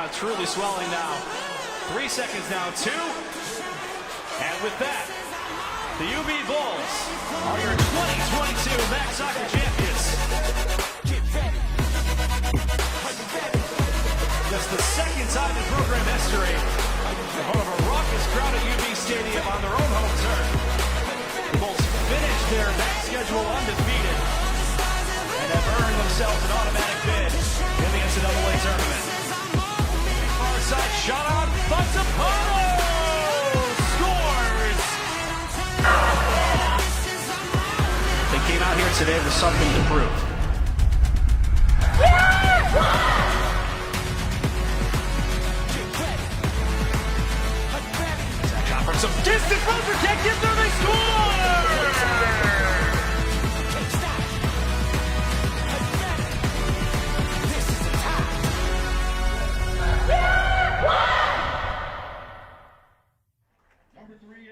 crowd truly swelling now. 3 seconds now, 2. And with that, the UB Bulls are your 2022 MAC Soccer champions. That's the second time in program history in front of a raucous crowd at UB Stadium on their own home turf. The Bulls finished their MAC schedule undefeated and have earned themselves an automatic bid in the NCAA tournament. Far side shot on Fontapano scores! They came out here today with something to prove. Shot from some distance, Roser can't get there, they score!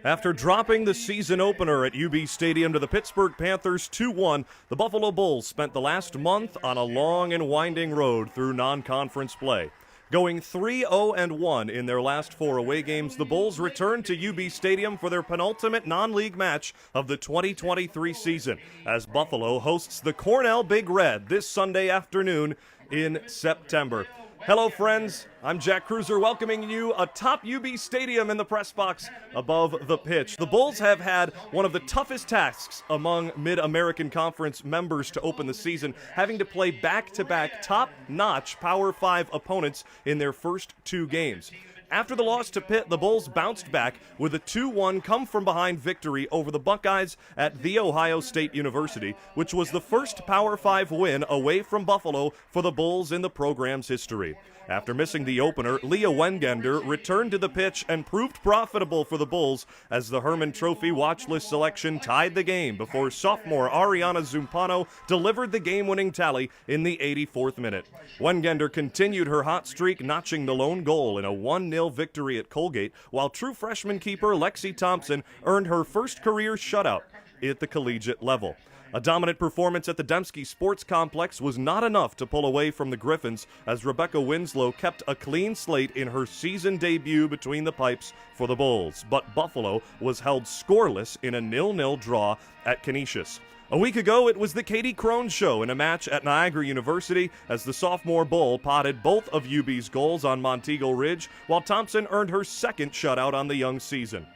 After dropping the season opener at UB Stadium to the Pittsburgh Panthers 2-1, the Buffalo Bulls spent the last month on a long and winding road through non-conference play. Going 3-0-1 in their last 4 away games, the Bulls returned to UB Stadium for their penultimate non-league match of the 2023 season, as Buffalo hosts the Cornell Big Red this Sunday afternoon in September. Hello, friends. I'm Jack Cruiser welcoming you atop UB Stadium in the press box above the pitch. The Bulls have had one of the toughest tasks among Mid-American Conference members to open the season, having to play back-to-back top-notch Power 5 opponents in their first 2 games. After the loss to Pitt, the Bulls bounced back with a 2-1 come-from-behind victory over the Buckeyes at The Ohio State University, which was the first Power 5 win away from Buffalo for the Bulls in the program's history. After missing the opener, Leah Wengender returned to the pitch and proved profitable for the Bulls as the Herman Trophy watch list selection tied the game before sophomore Ariana Zumpano delivered the game-winning tally in the 84th minute. Wengender continued her hot streak, notching the lone goal in a 1-0 victory at Colgate, while true freshman keeper Lexi Thompson earned her first career shutout at the collegiate level. A dominant performance at the Dembski Sports Complex was not enough to pull away from the Griffins, as Rebecca Winslow kept a clean slate in her season debut between the pipes for the Bulls, but Buffalo was held scoreless in a 0-0 draw at Canisius. A week ago, it was the Katie Crone show in a match at Niagara University as the sophomore Bull potted both of UB's goals on Montego Ridge, while Thompson earned her second shutout on the young season.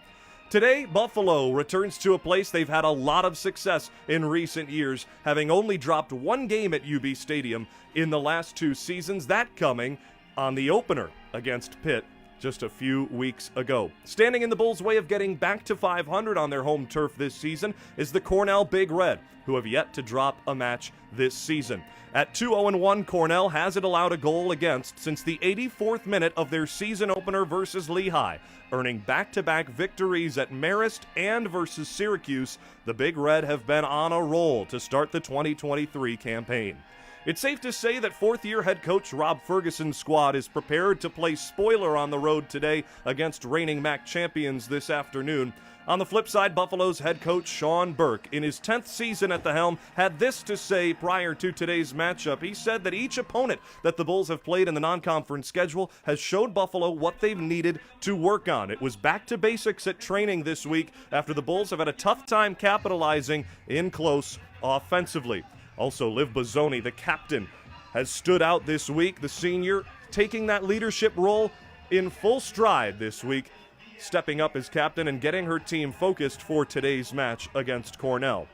Today, Buffalo returns to a place they've had a lot of success in recent years, having only dropped 1 game at UB Stadium in the last 2 seasons, that coming on the opener against Pitt just a few weeks ago. Standing in the Bulls' way of getting back to 500 on their home turf this season is the Cornell Big Red, who have yet to drop a match this season. At 2-0-1, Cornell hasn't allowed a goal against since the 84th minute of their season opener versus Lehigh. Earning back-to-back victories at Marist and versus Syracuse, the Big Red have been on a roll to start the 2023 campaign. It's safe to say that fourth-year head coach Rob Ferguson's squad is prepared to play spoiler on the road today against reigning MAC champions this afternoon. On the flip side, Buffalo's head coach Sean Burke, in his 10th season at the helm, had this to say prior to today's matchup. He said that each opponent that the Bulls have played in the non-conference schedule has showed Buffalo what they've needed to work on. It was back to basics at training this week after the Bulls have had a tough time capitalizing in close offensively. Also, Liv Bozzoni, the captain, has stood out this week. The senior taking that leadership role in full stride this week, stepping up as captain and getting her team focused for today's match against Cornell.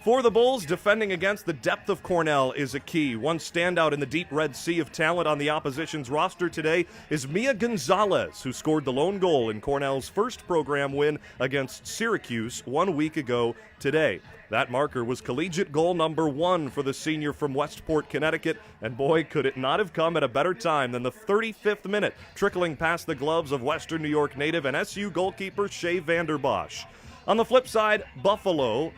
For the Bulls, defending against the depth of Cornell is a key. One standout in the deep red sea of talent on the opposition's roster today is Mia Gonzalez, who scored the lone goal in Cornell's first program win against Syracuse 1 week ago today. That marker was collegiate goal number 1 for the senior from Westport, Connecticut, and boy, could it not have come at a better time than the 35th minute, trickling past the gloves of Western New York native and SU goalkeeper Shea Vanderbosch. On the flip side, Cornell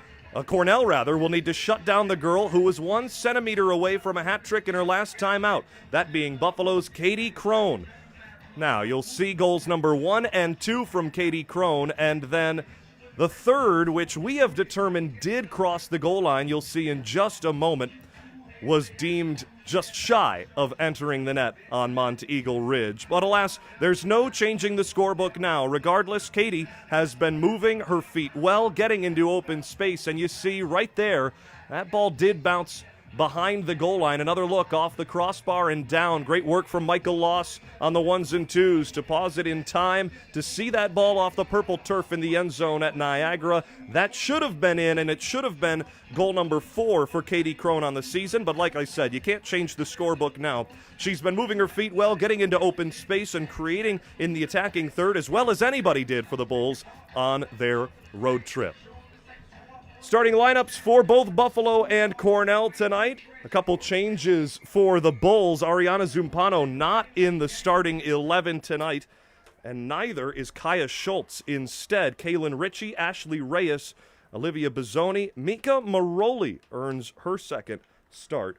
will need to shut down the girl who was 1 centimeter away from a hat trick in her last time out, that being Buffalo's Katie Crone. Now, you'll see goals number 1 and 2 from Katie Crone, and then the third, which we have determined did cross the goal line, you'll see in just a moment. was deemed just shy of entering the net on Monteagle Ridge. But alas, there's no changing the scorebook now. Regardless, Katie has been moving her feet well, getting into open space, and you see right there, that ball did bounce behind the goal line. Another look off the crossbar and down. Great work from Michael Loss on the ones and twos to pause it in time to see that ball off the purple turf in the end zone at Niagara. That should have been in, and it should have been goal number 4 for Katie Crone on the season. But like I said, you can't change the scorebook now. She's been moving her feet well, getting into open space and creating in the attacking third as well as anybody did for the Bulls on their road trip. Starting lineups for both Buffalo and Cornell tonight. A couple changes for the Bulls. Ariana Zumpano not in the starting 11 tonight, and neither is Kaya Schultz. Instead, Kaylin Ritchie, Ashley Reyes, Olivia Bizzoni, Mika Maroli earns her second start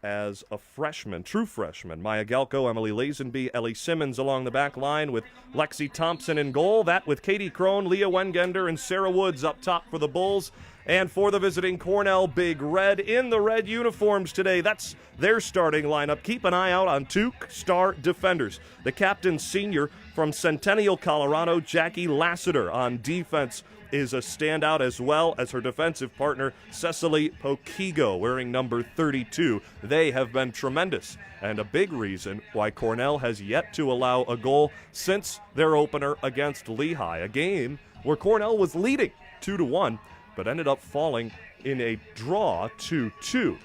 as a freshman, true freshman. Maya Galko, Emily Lazenby, Ellie Simmons along the back line with Lexi Thompson in goal. That with Katie Crone, Leah Wengender, and Sarah Woods up top for the Bulls. And for the visiting Cornell Big Red in the red uniforms today, that's their starting lineup. Keep an eye out on 2 star defenders. The captain senior from Centennial, Colorado, Jackie Lassiter on defense is a standout, as well as her defensive partner, Cecily Poquigo, wearing number 32. They have been tremendous, and a big reason why Cornell has yet to allow a goal since their opener against Lehigh, a game where Cornell was leading 2-1, but ended up falling in a draw 2-2.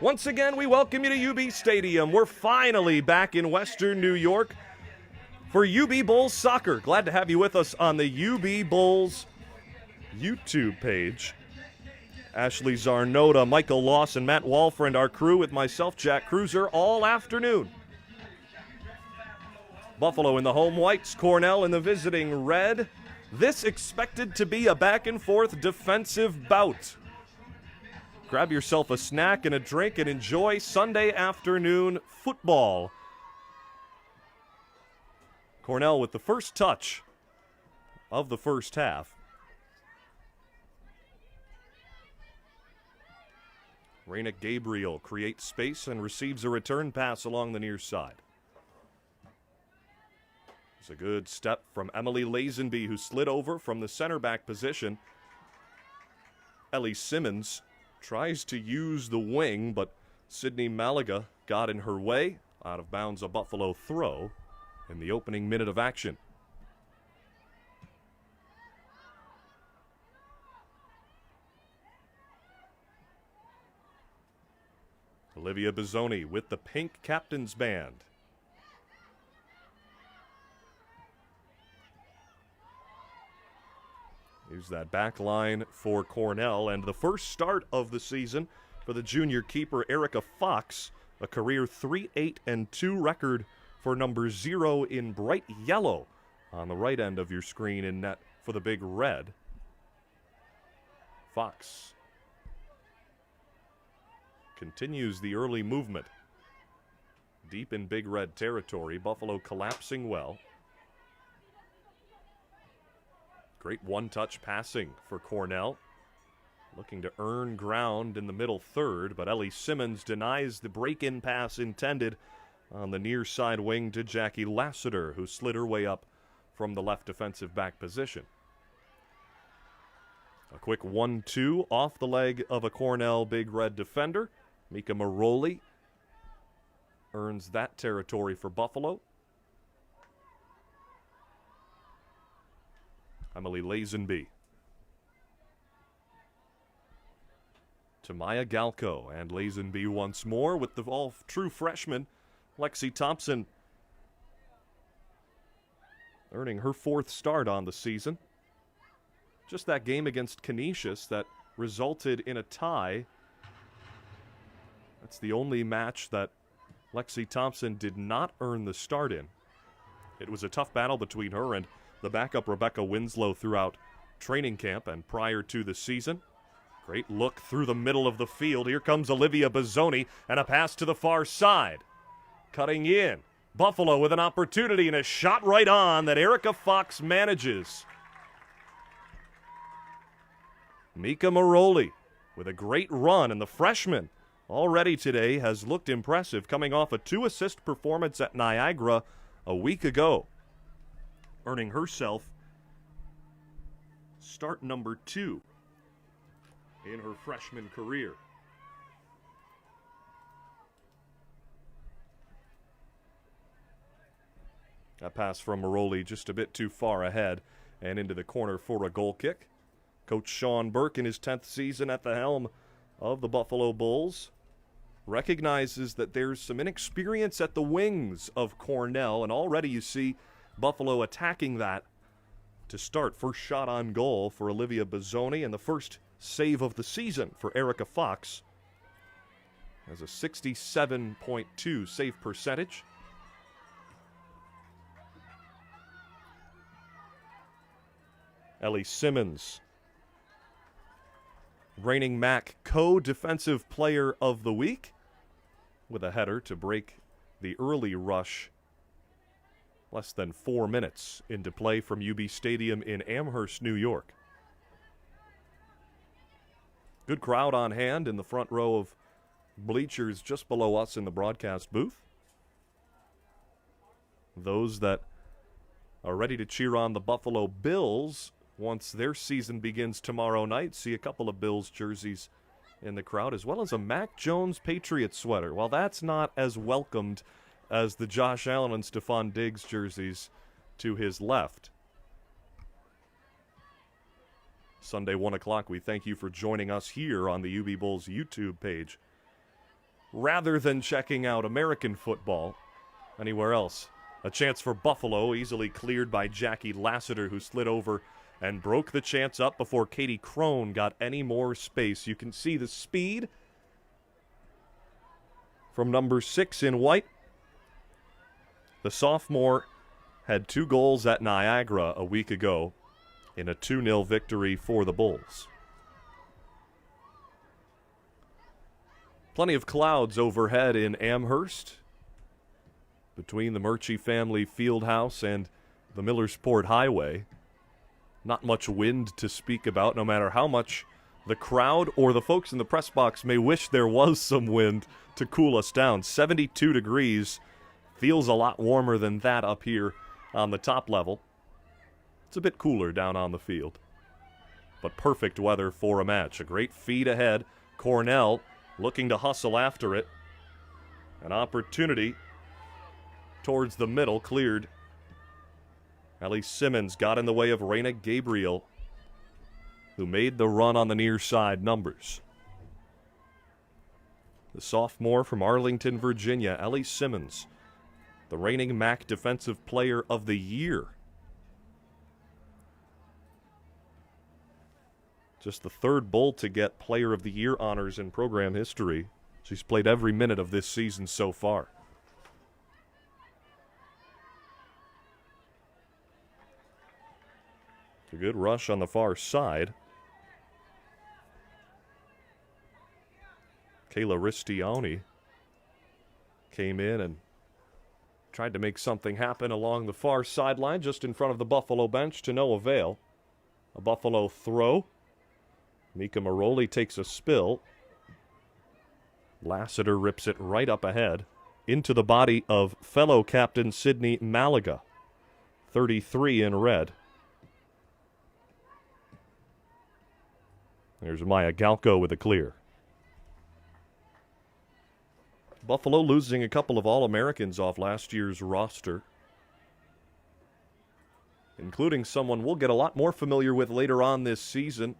Once again, we welcome you to UB Stadium. We're finally back in Western New York for UB Bulls Soccer. Glad to have you with us on the UB Bulls YouTube page. Ashley Zarnota, Michael Loss, and Matt Walfriend, our crew, with myself, Jack Cruiser, all afternoon. Buffalo in the home whites, Cornell in the visiting red. This expected to be a back-and-forth defensive bout. Grab yourself a snack and a drink and enjoy Sunday afternoon football. Cornell with the first touch of the first half. Reina Gabriel creates space and receives a return pass along the near side. It's a good step from Emily Lazenby, who slid over from the center back position. Ellie Simmons tries to use the wing, but Sydney Malaga got in her way. Out of bounds, a Buffalo throw in the opening minute of action. Olivia Bizzoni with the pink captain's band. Here's that back line for Cornell, and the first start of the season for the junior keeper Erica Fox, a career 3-8-2 record for number 0 in bright yellow on the right end of your screen in net for the Big Red. Fox continues the early movement deep in Big Red territory. Buffalo collapsing well. Great one-touch passing for Cornell. Looking to earn ground in the middle third, but Ellie Simmons denies the break-in pass intended on the near side wing to Jackie Lassiter, who slid her way up from the left defensive back position. A quick 1-2 off the leg of a Cornell Big Red defender. Mika Maroli earns that territory for Buffalo. Emily Lazenby to Maya Galko, and Lazenby once more with the all-true freshman Lexi Thompson earning her 4th start on the season. Just that game against Canisius that resulted in a tie. That's the only match that Lexi Thompson did not earn the start in. It was a tough battle between her and the backup Rebecca Winslow throughout training camp and prior to the season. Great look through the middle of the field. Here comes Olivia Bizzoni, and a pass to the far side. Cutting in. Buffalo with an opportunity and a shot right on that Erica Fox manages. Mika Maroli with a great run, and the freshman already today has looked impressive, coming off a 2-assist performance at Niagara a week ago, earning herself start number 2 in her freshman career. That pass from Maroli just a bit too far ahead and into the corner for a goal kick. Coach Sean Burke, in his 10th season at the helm of the Buffalo Bulls, recognizes that there's some inexperience at the wings of Cornell, and already you see Buffalo attacking that to start. First shot on goal for Olivia Bozzoni, and the first save of the season for Erica Fox has a 67.2 save percentage. Ellie Simmons, reigning MAC co-defensive player of the week, with a header to break the early rush. Less than 4 minutes into play from UB Stadium in Amherst, New York. Good crowd on hand in the front row of bleachers just below us in the broadcast booth. Those that are ready to cheer on the Buffalo Bills once their season begins tomorrow night. See a couple of Bills jerseys in the crowd, as well as a Mac Jones Patriots sweater. Well, that's not as welcomed as the Josh Allen and Stephon Diggs jerseys to his left. Sunday, 1 o'clock, we thank you for joining us here on the UB Bulls YouTube page. Rather than checking out American football anywhere else, a chance for Buffalo, easily cleared by Jackie Lassiter, who slid over and broke the chance up before Katie Crone got any more space. You can see the speed from number 6 in white. The sophomore had 2 goals at Niagara a week ago in a 2-0 victory for the Bulls. Plenty of clouds overhead in Amherst between the Murchie family field house and the Millersport Highway. Not much wind to speak about, no matter how much the crowd or the folks in the press box may wish there was some wind to cool us down. 72 degrees feels a lot warmer than that up here on the top level. It's a bit cooler down on the field, but perfect weather for a match. A great feed ahead. Cornell looking to hustle after it. An opportunity towards the middle, cleared. Ellie Simmons got in the way of Reyna Gabriel, who made the run on the near side numbers. The sophomore from Arlington, Virginia, Ellie Simmons, the reigning MAC Defensive Player of the Year. Just the 3rd Bull to get Player of the Year honors in program history. She's played every minute of this season so far. A good rush on the far side. Kayla Ristioni came in and tried to make something happen along the far sideline, just in front of the Buffalo bench, to no avail. A Buffalo throw. Mika Maroli takes a spill. Lassiter rips it right up ahead into the body of fellow captain Sydney Malaga, 33 in red. There's Maya Galco with a clear. Buffalo losing a couple of All-Americans off last year's roster, including someone we'll get a lot more familiar with later on this season.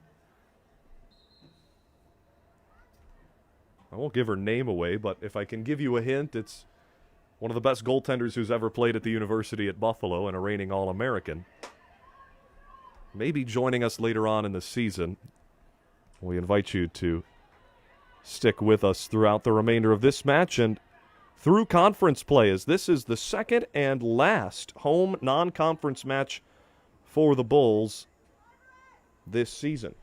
I won't give her name away, but if I can give you a hint, it's one of the best goaltenders who's ever played at the University at Buffalo and a reigning All-American. Maybe joining us later on in the season. We invite you to stick with us throughout the remainder of this match and through conference play, as this is the second and last home non-conference match for the Bulls this season.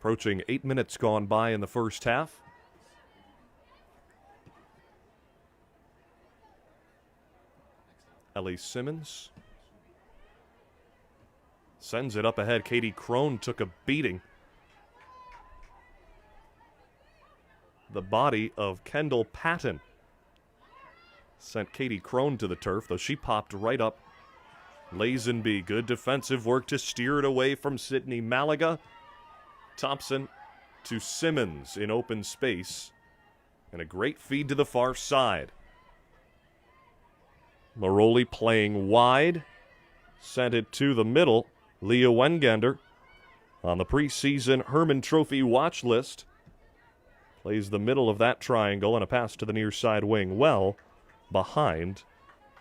Approaching 8 minutes gone by in the first half. Ellie Simmons sends it up ahead. Katie Crone took a beating. The body of Kendall Patton sent Katie Crone to the turf, though she popped right up. Lazenby, good defensive work to steer it away from Sydney Malaga. Thompson to Simmons in open space. And a great feed to the far side. Maroli playing wide. Sent it to the middle. Leah Wengander on the preseason Hermann Trophy watch list. Plays the middle of that triangle and a pass to the near side wing. Well behind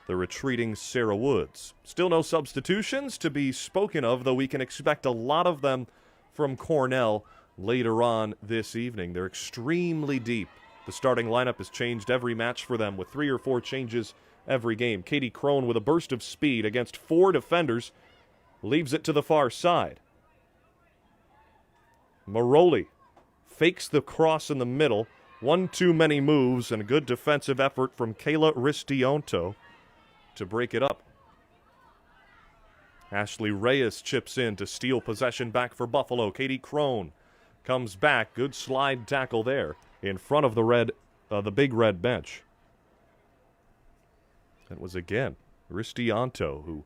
the retreating Sarah Woods. Still no substitutions to be spoken of, though we can expect a lot of them from Cornell later on this evening. They're extremely deep. The starting lineup has changed every match for them with 3 or 4 changes every game. Katie Crone with a burst of speed against 4 defenders leaves it to the far side. Maroli fakes the cross in the middle. One too many moves and a good defensive effort from Kayla Ristionto to break it up. Ashley Reyes chips in to steal possession back for Buffalo. Katie Crone comes back. Good slide tackle there in front of the big red bench. That was again Ristionto who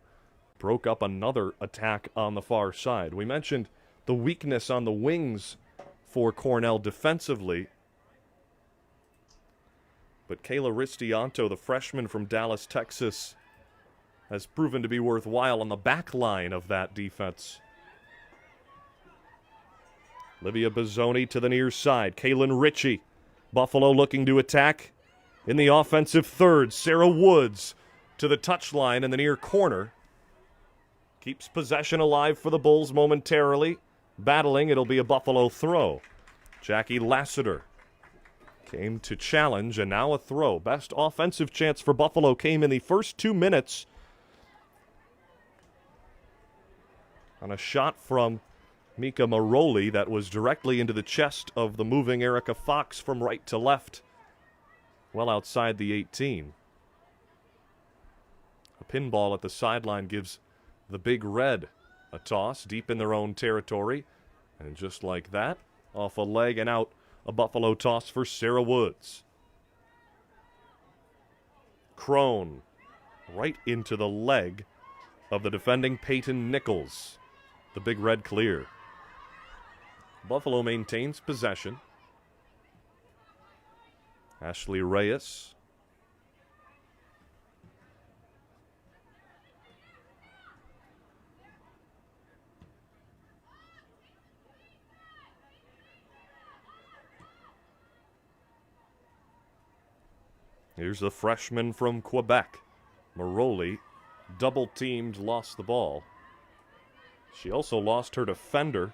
broke up another attack on the far side. We mentioned the weakness on the wings for Cornell defensively. But Kayla Ristionto, the freshman from Dallas, Texas, has proven to be worthwhile on the back line of that defense. Livia Bozzoni to the near side. Kaylin Ritchie. Buffalo looking to attack. In the offensive third, Sarah Woods to the touchline in the near corner. Keeps possession alive for the Bulls momentarily. Battling, it'll be a Buffalo throw. Jackie Lassiter came to challenge, and now a throw. Best offensive chance for Buffalo came in the first 2 minutes on a shot from Mika Maroli that was directly into the chest of the moving Erica Fox from right to left, well outside the 18. A pinball at the sideline gives the Big Red a toss deep in their own territory, and just like that, off a leg and out, a Buffalo toss for Sarah Woods. Crone right into the leg of the defending Peyton Nichols. The Big Red clear. Buffalo maintains possession. Ashley Reyes. Here's the freshman from Quebec. Maroli, double-teamed, lost the ball. She also lost her defender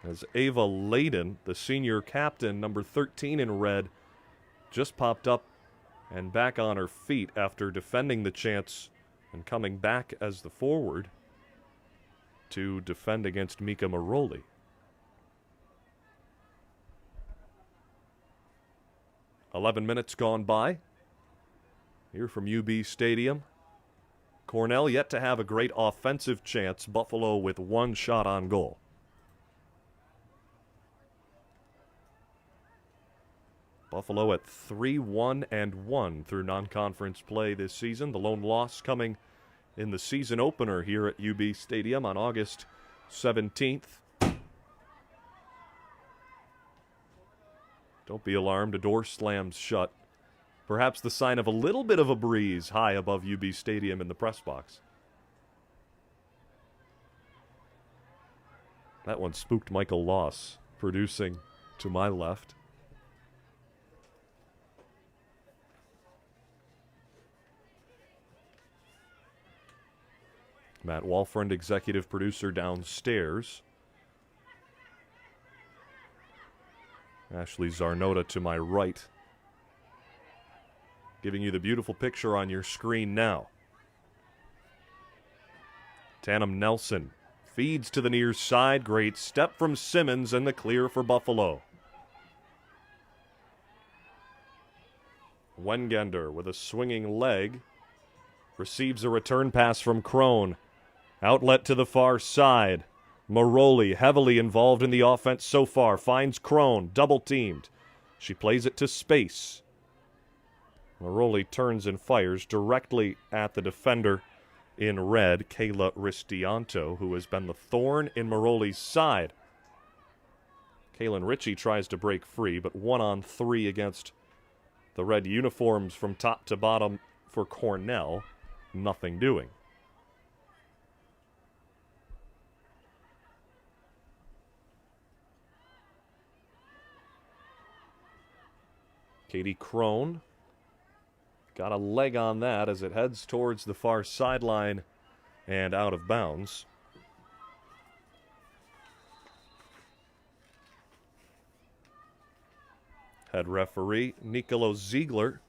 as Ava Layden, the senior captain, number 13 in red, just popped up and back on her feet after defending the chance and coming back as the forward to defend against Mika Maroli. "11 minutes gone by here from UB Stadium. Cornell yet to have a great offensive chance. Buffalo with 1 shot on goal. Buffalo at 3-1-1 through non-conference play this season. The lone loss coming in the season opener here at UB Stadium on August 17th. Don't be alarmed, a door slams shut. Perhaps the sign of a little bit of a breeze high above UB Stadium in the press box. That one spooked Michael Loss, producing to my left. Matt Walfriend, executive producer, downstairs. Ashley Zarnota to my right. Giving you the beautiful picture on your screen now. Tatum Nelson feeds to the near side. Great step from Simmons and the clear for Buffalo. Wengender with a swinging leg. Receives a return pass from Crone. Outlet to the far side. Maroli, heavily involved in the offense so far, finds Crone, double-teamed. She plays it to space. Maroli turns and fires directly at the defender in red, Kayla Ristianto, who has been the thorn in Maroli's side. Kaylin Ritchie tries to break free, but 1-on-3 against the red uniforms from top to bottom for Cornell. Nothing doing. Katie Crone got a leg on that as it heads towards the far sideline and out of bounds. Head referee Nicolo Ziegler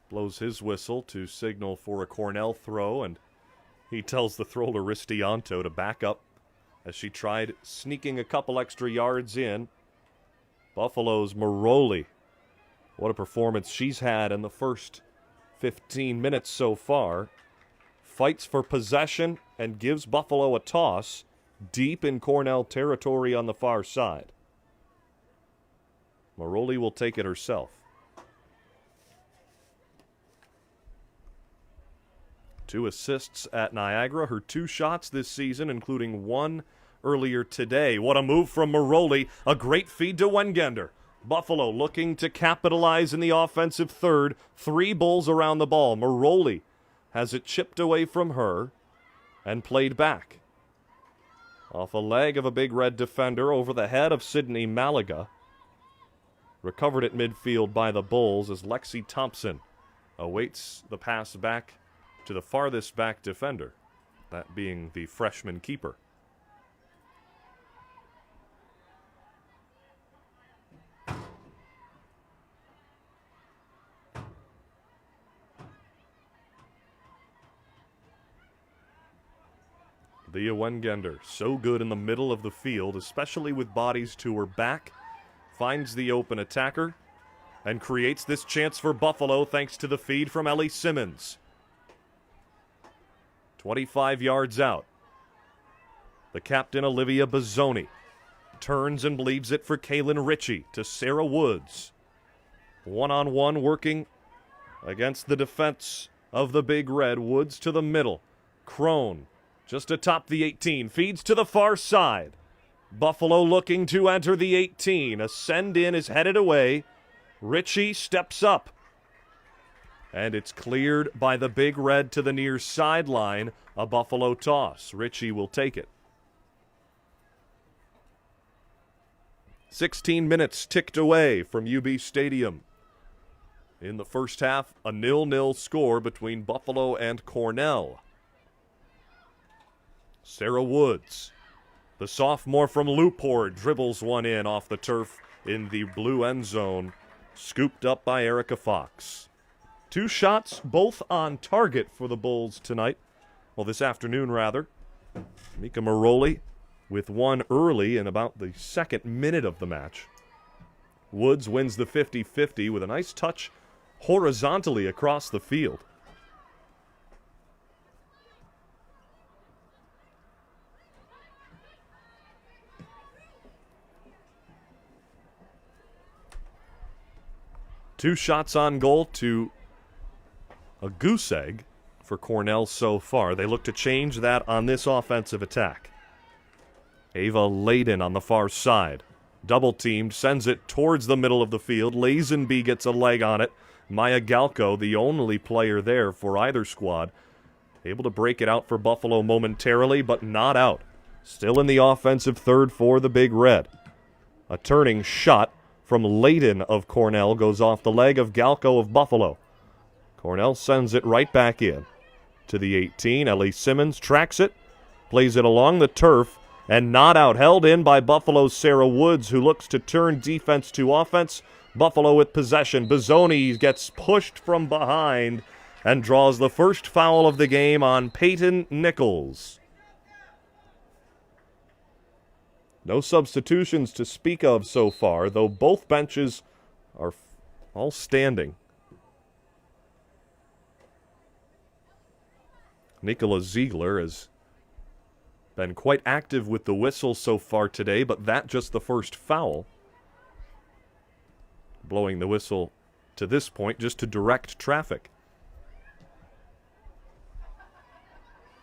blows his whistle to signal for a Cornell throw, and he tells the thrower Ristianto to back up as she tried sneaking a couple extra yards in. Buffalo's Maroli. What a performance she's had in the first 15 minutes so far. Fights for possession and gives Buffalo a toss deep in Cornell territory on the far side. Maroli will take it herself. 2 assists at Niagara, her 2 shots this season, including 1 earlier today. What a move from Maroli. A great feed to Wengender. Buffalo looking to capitalize in the offensive third. 3 Bulls around the ball. Maroli has it chipped away from her and played back. Off a leg of a big red defender over the head of Sydney Malaga. Recovered at midfield by the Bulls as Lexi Thompson awaits the pass back to the farthest back defender, that being the freshman keeper. Leah Wengender, so good in the middle of the field, especially with bodies to her back. Finds the open attacker and creates this chance for Buffalo thanks to the feed from Ellie Simmons. 25 yards out. The captain, Olivia Bozzoni, turns and leaves it for Kaylin Ritchie to Sarah Woods. 1-on-1 working against the defense of the Big Red. Woods to the middle. Crone just atop the 18. Feeds to the far side. Buffalo looking to enter the 18. A send in is headed away. Ritchie steps up. And it's cleared by the Big Red to the near sideline. A Buffalo toss. Ritchie will take it. 16 minutes ticked away from UB Stadium. In the first half, a 0-0 score between Buffalo and Cornell. Sarah Woods, the sophomore from Loophort, dribbles one in off the turf in the blue end zone. Scooped up by Erica Fox. 2 shots, both on target for the Bulls tonight. Well, this afternoon, rather. Mika Maroli with 1 early in about the second minute of the match. Woods wins the 50-50 with a nice touch horizontally across the field. Two shots on goal to a goose egg for Cornell so far. They look to change that on this offensive attack. Ava Layden on the far side. Double-teamed, sends it towards the middle of the field. Lazenby gets a leg on it. Maya Galco, the only player there for either squad, able to break it out for Buffalo momentarily, but not out. Still in the offensive third for the Big Red. A turning shot from Layden of Cornell goes off the leg of Galco of Buffalo. Cornell sends it right back in to the 18. Ellie Simmons tracks it, plays it along the turf, and not out. Held in by Buffalo's Sarah Woods, who looks to turn defense to offense. Buffalo with possession. Bozzoni gets pushed from behind and draws the first foul of the game on Peyton Nichols. No substitutions to speak of so far, though both benches are all standing. Nikola Ziegler has been quite active with the whistle so far today, but that just the first foul. Blowing the whistle to this point just to direct traffic.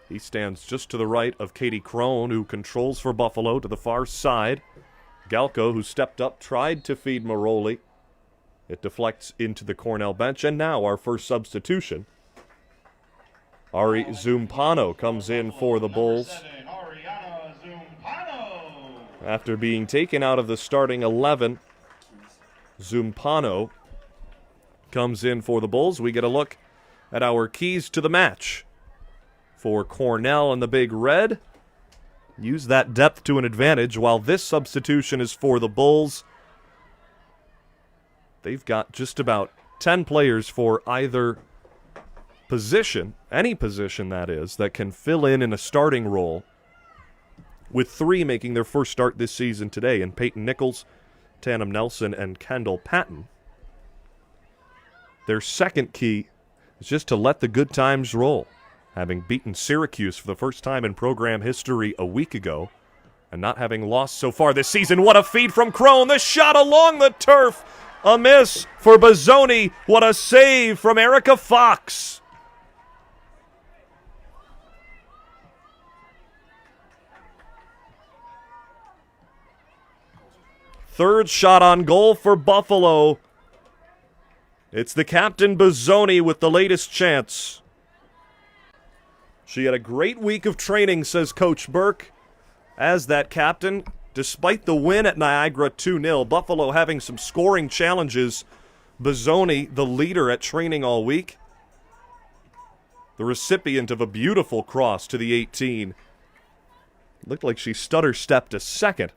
He stands just to the right of Katie Crone, who controls for Buffalo to the far side. Galko, who stepped up, tried to feed Maroli. It deflects into the Cornell bench, and now our first substitution. Ari Zumpano comes in for the Bulls. After being taken out of the starting 11, Zumpano comes in for the Bulls. We get a look at our keys to the match for Cornell and the Big Red. Use that depth to an advantage. While this substitution is for the Bulls, they've got just about 10 players for either position, any position that is, that can fill in a starting role, with 3 making their first start this season today, in Peyton Nichols, Tatum Nelson, and Kendall Patton. Their second key is just to let the good times roll, having beaten Syracuse for the first time in program history a week ago, and not having lost so far this season. What a feed from Crone. The shot along the turf. A miss for Bozzoni. What a save from Erica Fox. Third shot on goal for Buffalo. It's the captain Bozzoni with the latest chance. She had a great week of training, says Coach Burke, as that captain. Despite the win at Niagara 2-0, Buffalo having some scoring challenges. Bozzoni, the leader at training all week, the recipient of a beautiful cross to the 18. Looked like she stutter-stepped a second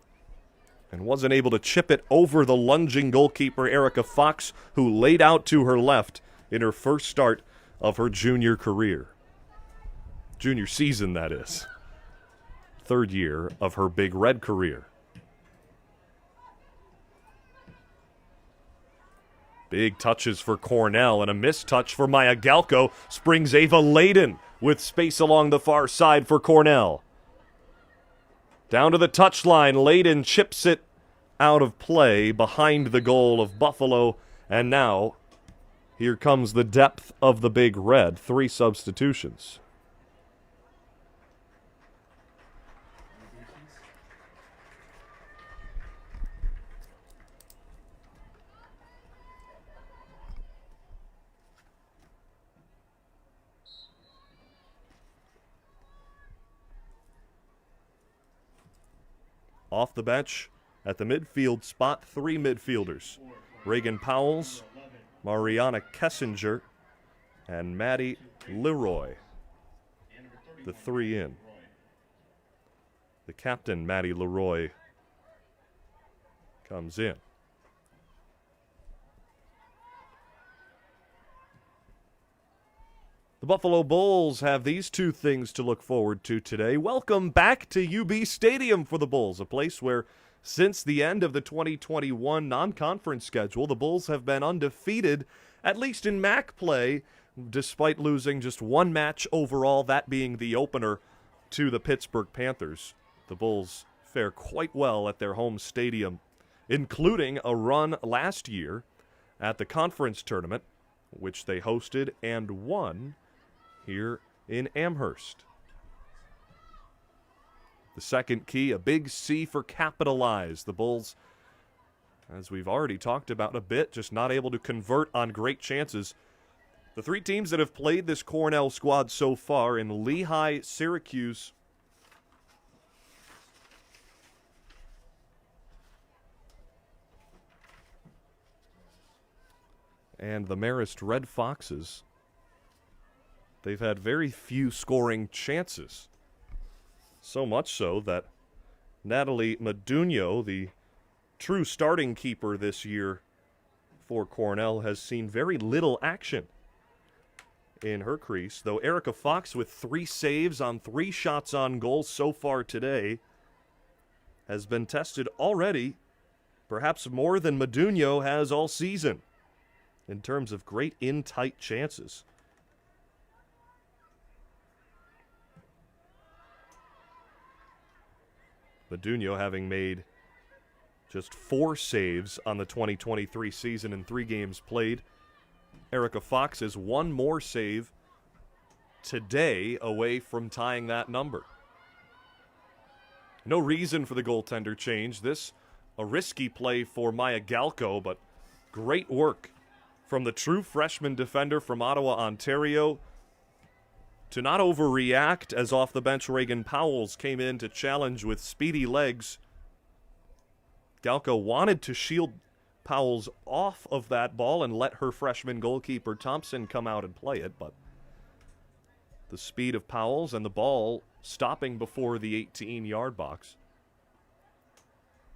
and wasn't able to chip it over the lunging goalkeeper Erica Fox, who laid out to her left in her first start of her junior career. Junior season, that is. Third year of her Big Red career. Big touches for Cornell and a missed touch for Maya Galko. Springs Ava Layden with space along the far side for Cornell. Down to the touchline, Layden chips it out of play behind the goal of Buffalo. And now, here comes the depth of the Big Red. 3 substitutions. Off the bench, at the midfield spot, 3 midfielders. Reagan Powells, Mariana Kessinger, and Maddie Leroy. The 3 in. The captain, Maddie Leroy, comes in. The Buffalo Bulls have these 2 things to look forward to today. Welcome back to UB Stadium for the Bulls, a place where since the end of the 2021 non-conference schedule, the Bulls have been undefeated, at least in MAC play, despite losing just 1 match overall, that being the opener to the Pittsburgh Panthers. The Bulls fare quite well at their home stadium, including a run last year at the conference tournament, which they hosted and won here in Amherst. The second key, a big C for capitalize. The Bulls, as we've already talked about a bit, just not able to convert on great chances. The 3 teams that have played this Cornell squad so far in Lehigh, Syracuse, and the Marist Red Foxes, they've had very few scoring chances. So much so that Natalie Modugno, the true starting keeper this year for Cornell, has seen very little action in her crease, though Erica Fox, with 3 saves on 3 shots on goal so far today, has been tested already, perhaps more than Modugno has all season, in terms of great in-tight chances. Badunho having made just 4 saves on the 2023 season in 3 games played. Erica Fox is 1 more save today away from tying that number. No reason for the goaltender change. This a risky play for Maya Galko, but great work from the true freshman defender from Ottawa, Ontario, to not overreact as off the bench Reagan Powells came in to challenge with speedy legs. Galko wanted to shield Powells off of that ball and let her freshman goalkeeper Thompson come out and play it, but the speed of Powells and the ball stopping before the 18-yard box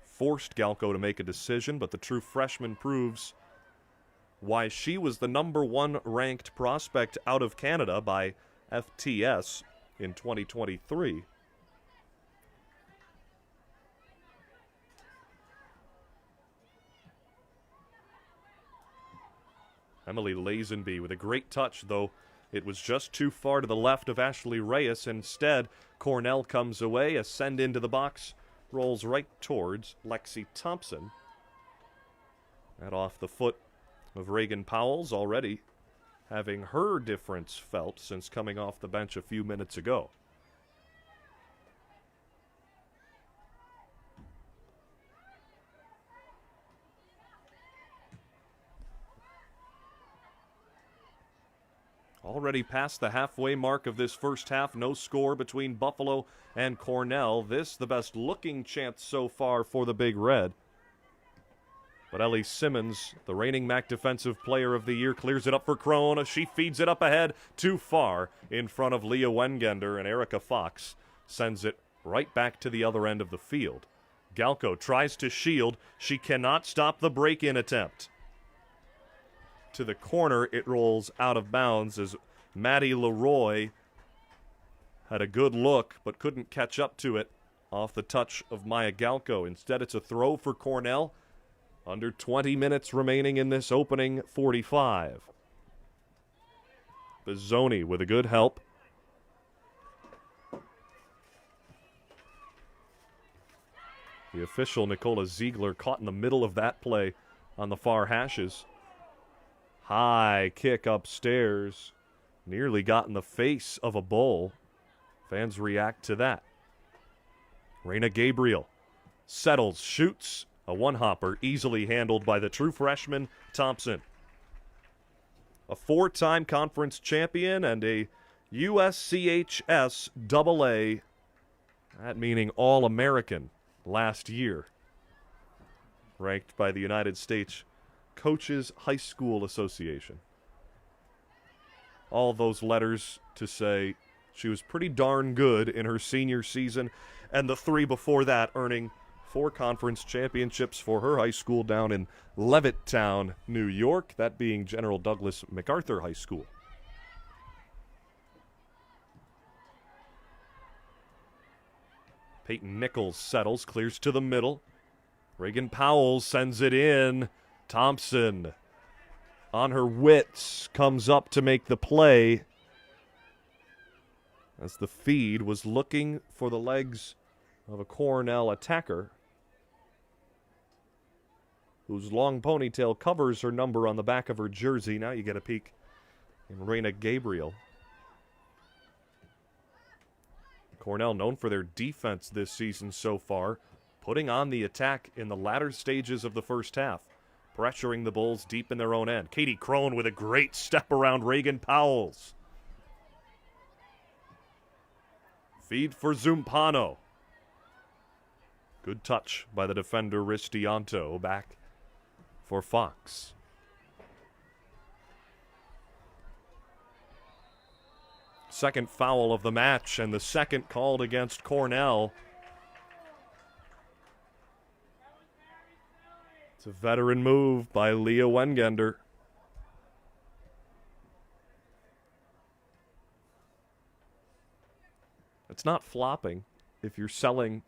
forced Galko to make a decision, but the true freshman proves why she was the number 1 ranked prospect out of Canada by FTS in 2023. Emily Lazenby with a great touch, though it was just too far to the left of Ashley Reyes. Instead, Cornell comes away, a send into the box, rolls right towards Lexi Thompson. That off the foot of Reagan Powells, already having her difference felt since coming off the bench a few minutes ago. Already past the halfway mark of this first half, no score between Buffalo and Cornell. This the best looking chance so far for the Big Red. But Ellie Simmons, the reigning MAC Defensive Player of the Year, clears it up for Crone. She feeds it up ahead, too far in front of Leah Wengender, and Erica Fox sends it right back to the other end of the field. Galko tries to shield. She cannot stop the break-in attempt. To the corner, it rolls out of bounds as Maddie Leroy had a good look but couldn't catch up to it off the touch of Maya Galko. Instead, it's a throw for Cornell. Under 20 minutes remaining in this opening 45. Bizzoni with a good help. The official, Nicola Ziegler, caught in the middle of that play on the far hashes. High kick upstairs. Nearly got in the face of a bull. Fans react to that. Raina Gabriel settles, shoots. A one-hopper easily handled by the true freshman Thompson. A 4-time conference champion and a USCHS AA, that meaning All-American, last year. Ranked by the United States Coaches High School Association. All those letters to say she was pretty darn good in her senior season, and the 3 before that earning 4 conference championships for her high school down in Levittown, New York, that being General Douglas MacArthur High School. Peyton Nichols settles, clears to the middle. Reagan Powell sends it in. Thompson, on her wits, comes up to make the play as the feed was looking for the legs of a Cornell attacker whose long ponytail covers her number on the back of her jersey. Now you get a peek in Raina Gabriel. Cornell, known for their defense this season so far, putting on the attack in the latter stages of the first half, pressuring the Bulls deep in their own end. Katie Crone with a great step around Reagan Powells. Feed for Zumpano. Good touch by the defender Ristianto. Back for Fox. Second foul of the match, and the second called against Cornell. It's a veteran move by Leah Wengender. It's not flopping if you're selling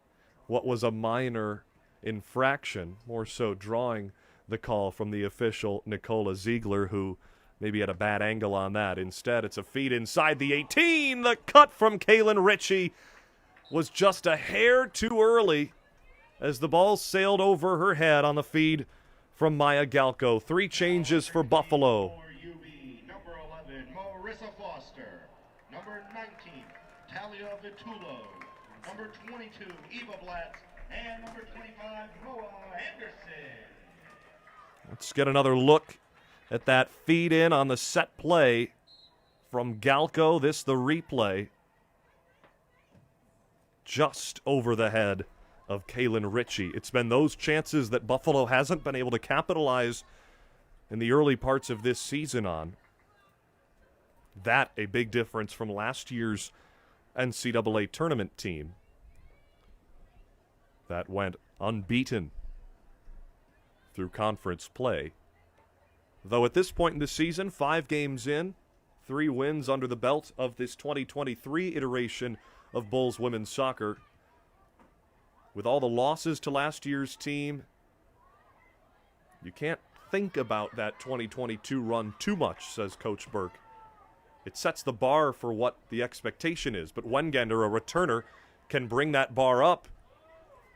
what was a minor infraction, more so drawing the call from the official Nicola Ziegler, who maybe had a bad angle on that. Instead, it's a feed inside the 18. The cut from Kaylin Ritchie was just a hair too early. as the ball sailed over her head on the feed from Maya Galko. 3 changes for Buffalo. For UB, number 11, Marissa Foster. Number 19, Talia Vitullo. Number 22, Eva Blatz. And number 25, Moa Anderson. Let's get another look at that feed in on the set play from Galko. This the replay. Just over the head of Kaylin Ritchie. It's been those chances that Buffalo hasn't been able to capitalize in the early parts of this season on. That a big difference from last year's NCAA tournament team that went unbeaten through conference play. Though at this point in the season, 5 games in, 3 wins under the belt of this 2023 iteration of Bulls women's soccer. With all the losses to last year's team, you can't think about that 2022 run too much, says Coach Burke. It sets the bar for what the expectation is, but Wengender, a returner, can bring that bar up.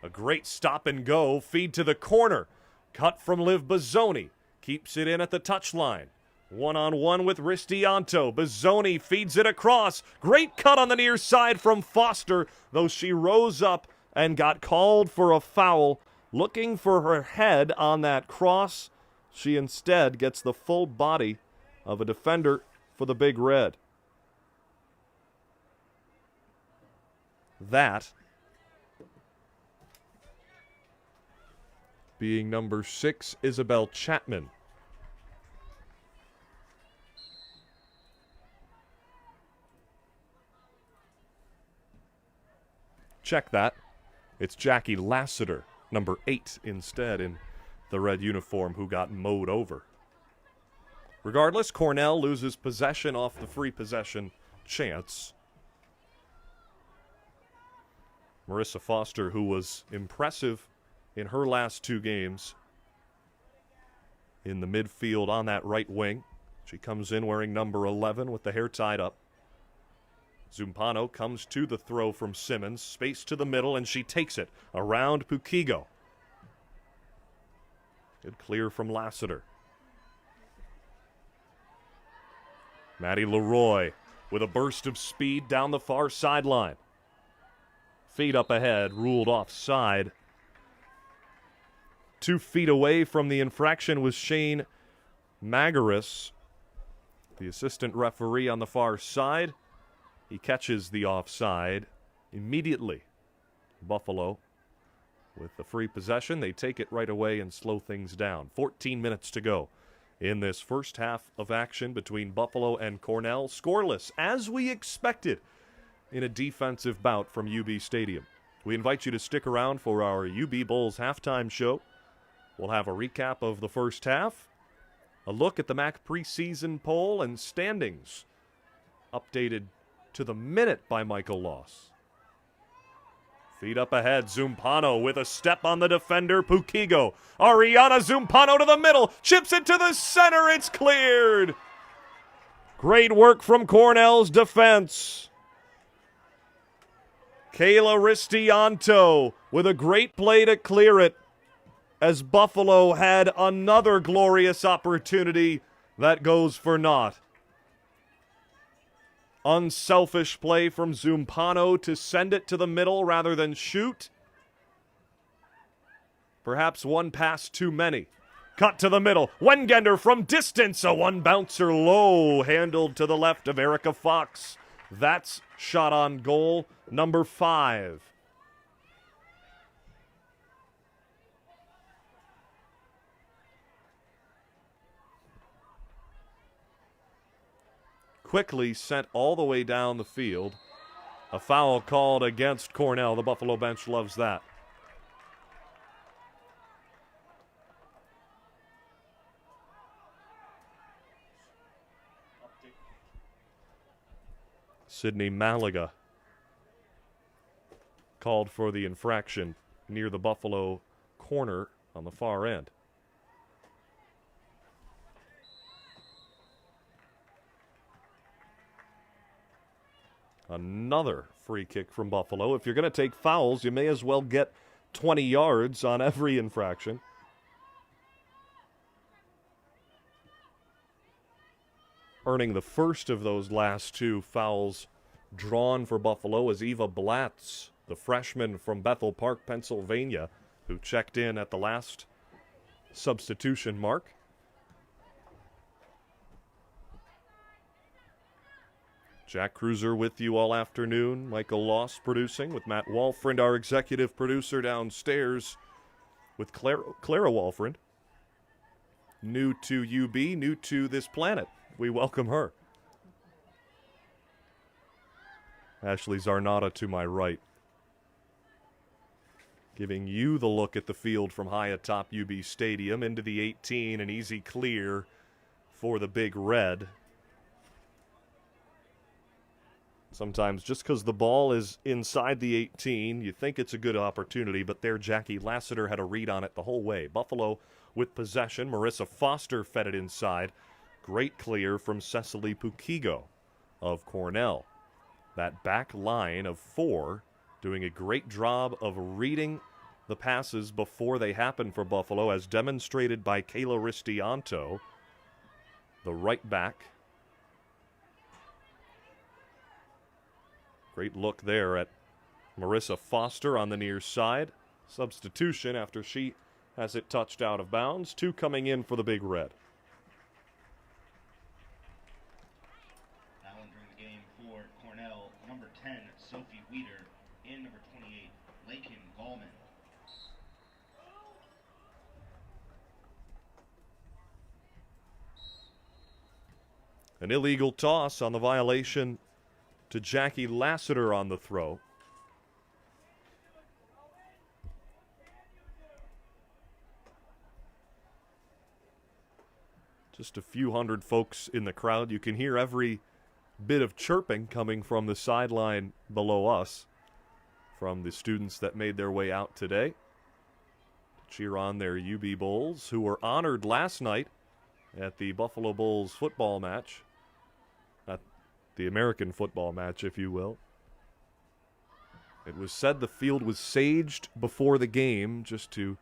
A great stop and go, feed to the corner. Cut from Liv Bazzoni. Keeps it in at the touchline. One-on-one with Ristianto. Bazzoni feeds it across. Great cut on the near side from Foster, though she rose up and got called for a foul. Looking for her head on that cross. She instead gets the full body of a defender for the Big Red. That being number 6, Isabel Chapman. Check that. It's Jackie Lassiter, number 8 instead in the red uniform, who got mowed over. Regardless, Cornell loses possession off the free possession chance. Marissa Foster, who was impressive in her last 2 games in the midfield on that right wing. She comes in wearing number 11 with the hair tied up. Zumpano comes to the throw from Simmons, space to the middle, and she takes it around Pukigo. Good clear from Lassiter. Maddie Leroy with a burst of speed down the far sideline. Feet up ahead, ruled offside. 2 feet away from the infraction was Shane Magaris, the assistant referee on the far side. He catches the offside immediately. Buffalo with the free possession. They take it right away and slow things down. 14 minutes to go in this first half of action between Buffalo and Cornell. Scoreless, as we expected, in a defensive bout from UB Stadium. We invite you to stick around for our UB Bulls halftime show. We'll have a recap of the first half, a look at the MAC preseason poll and standings, updated to the minute by Michael Loss. Feet up ahead, Zumpano with a step on the defender, Pukigo. Ariana Zumpano to the middle, chips it to the center, it's cleared. Great work from Cornell's defense. Kayla Ristianto with a great play to clear it, as Buffalo had another glorious opportunity that goes for naught. Unselfish play from Zumpano to send it to the middle rather than shoot. Perhaps one pass too many. Cut to the middle. Wengender from distance. A one bouncer low, handled to the left of Erica Fox. That's shot on goal number 5. Quickly sent all the way down the field. A foul called against Cornell. The Buffalo bench loves that. Sydney Malaga called for the infraction near the Buffalo corner on the far end. Another free kick from Buffalo. If you're going to take fouls, you may as well get 20 yards on every infraction. Earning the first of those last two fouls drawn for Buffalo is Eva Blatz, the freshman from Bethel Park, Pennsylvania, who checked in at the last substitution mark. Jack Cruiser with you all afternoon. Michael Loss producing with Matt Walfriend, our executive producer downstairs with Clara Walfriend. New to UB, new to this planet. We welcome her. Ashley Zarnata to my right. Giving you the look at the field from high atop UB Stadium into the 18, an easy clear for the Big Red. Sometimes just because the ball is inside the 18, you think it's a good opportunity, but there Jackie Lassiter had a read on it the whole way. Buffalo with possession. Marissa Foster fed it inside. Great clear from Cecily Pukigo of Cornell. That back line of four doing a great job of reading the passes before they happen for Buffalo, as demonstrated by Kayla Ristianto, the right back. Great look there at Marissa Foster on the near side. Substitution after she has it touched out of bounds. Two coming in for the Big Red. Now entering the game for Cornell, number 10, Sophie Weeder, and number 28, Lakin Gallman. An illegal toss on the violation to Jackie Lassiter on the throw. Just a few hundred folks in the crowd. You can hear every bit of chirping coming from the sideline below us from the students that made their way out today to cheer on their UB Bulls, who were honored last night at the Buffalo Bulls football match. The American football match, if you will. It was said the field was saged before the game just to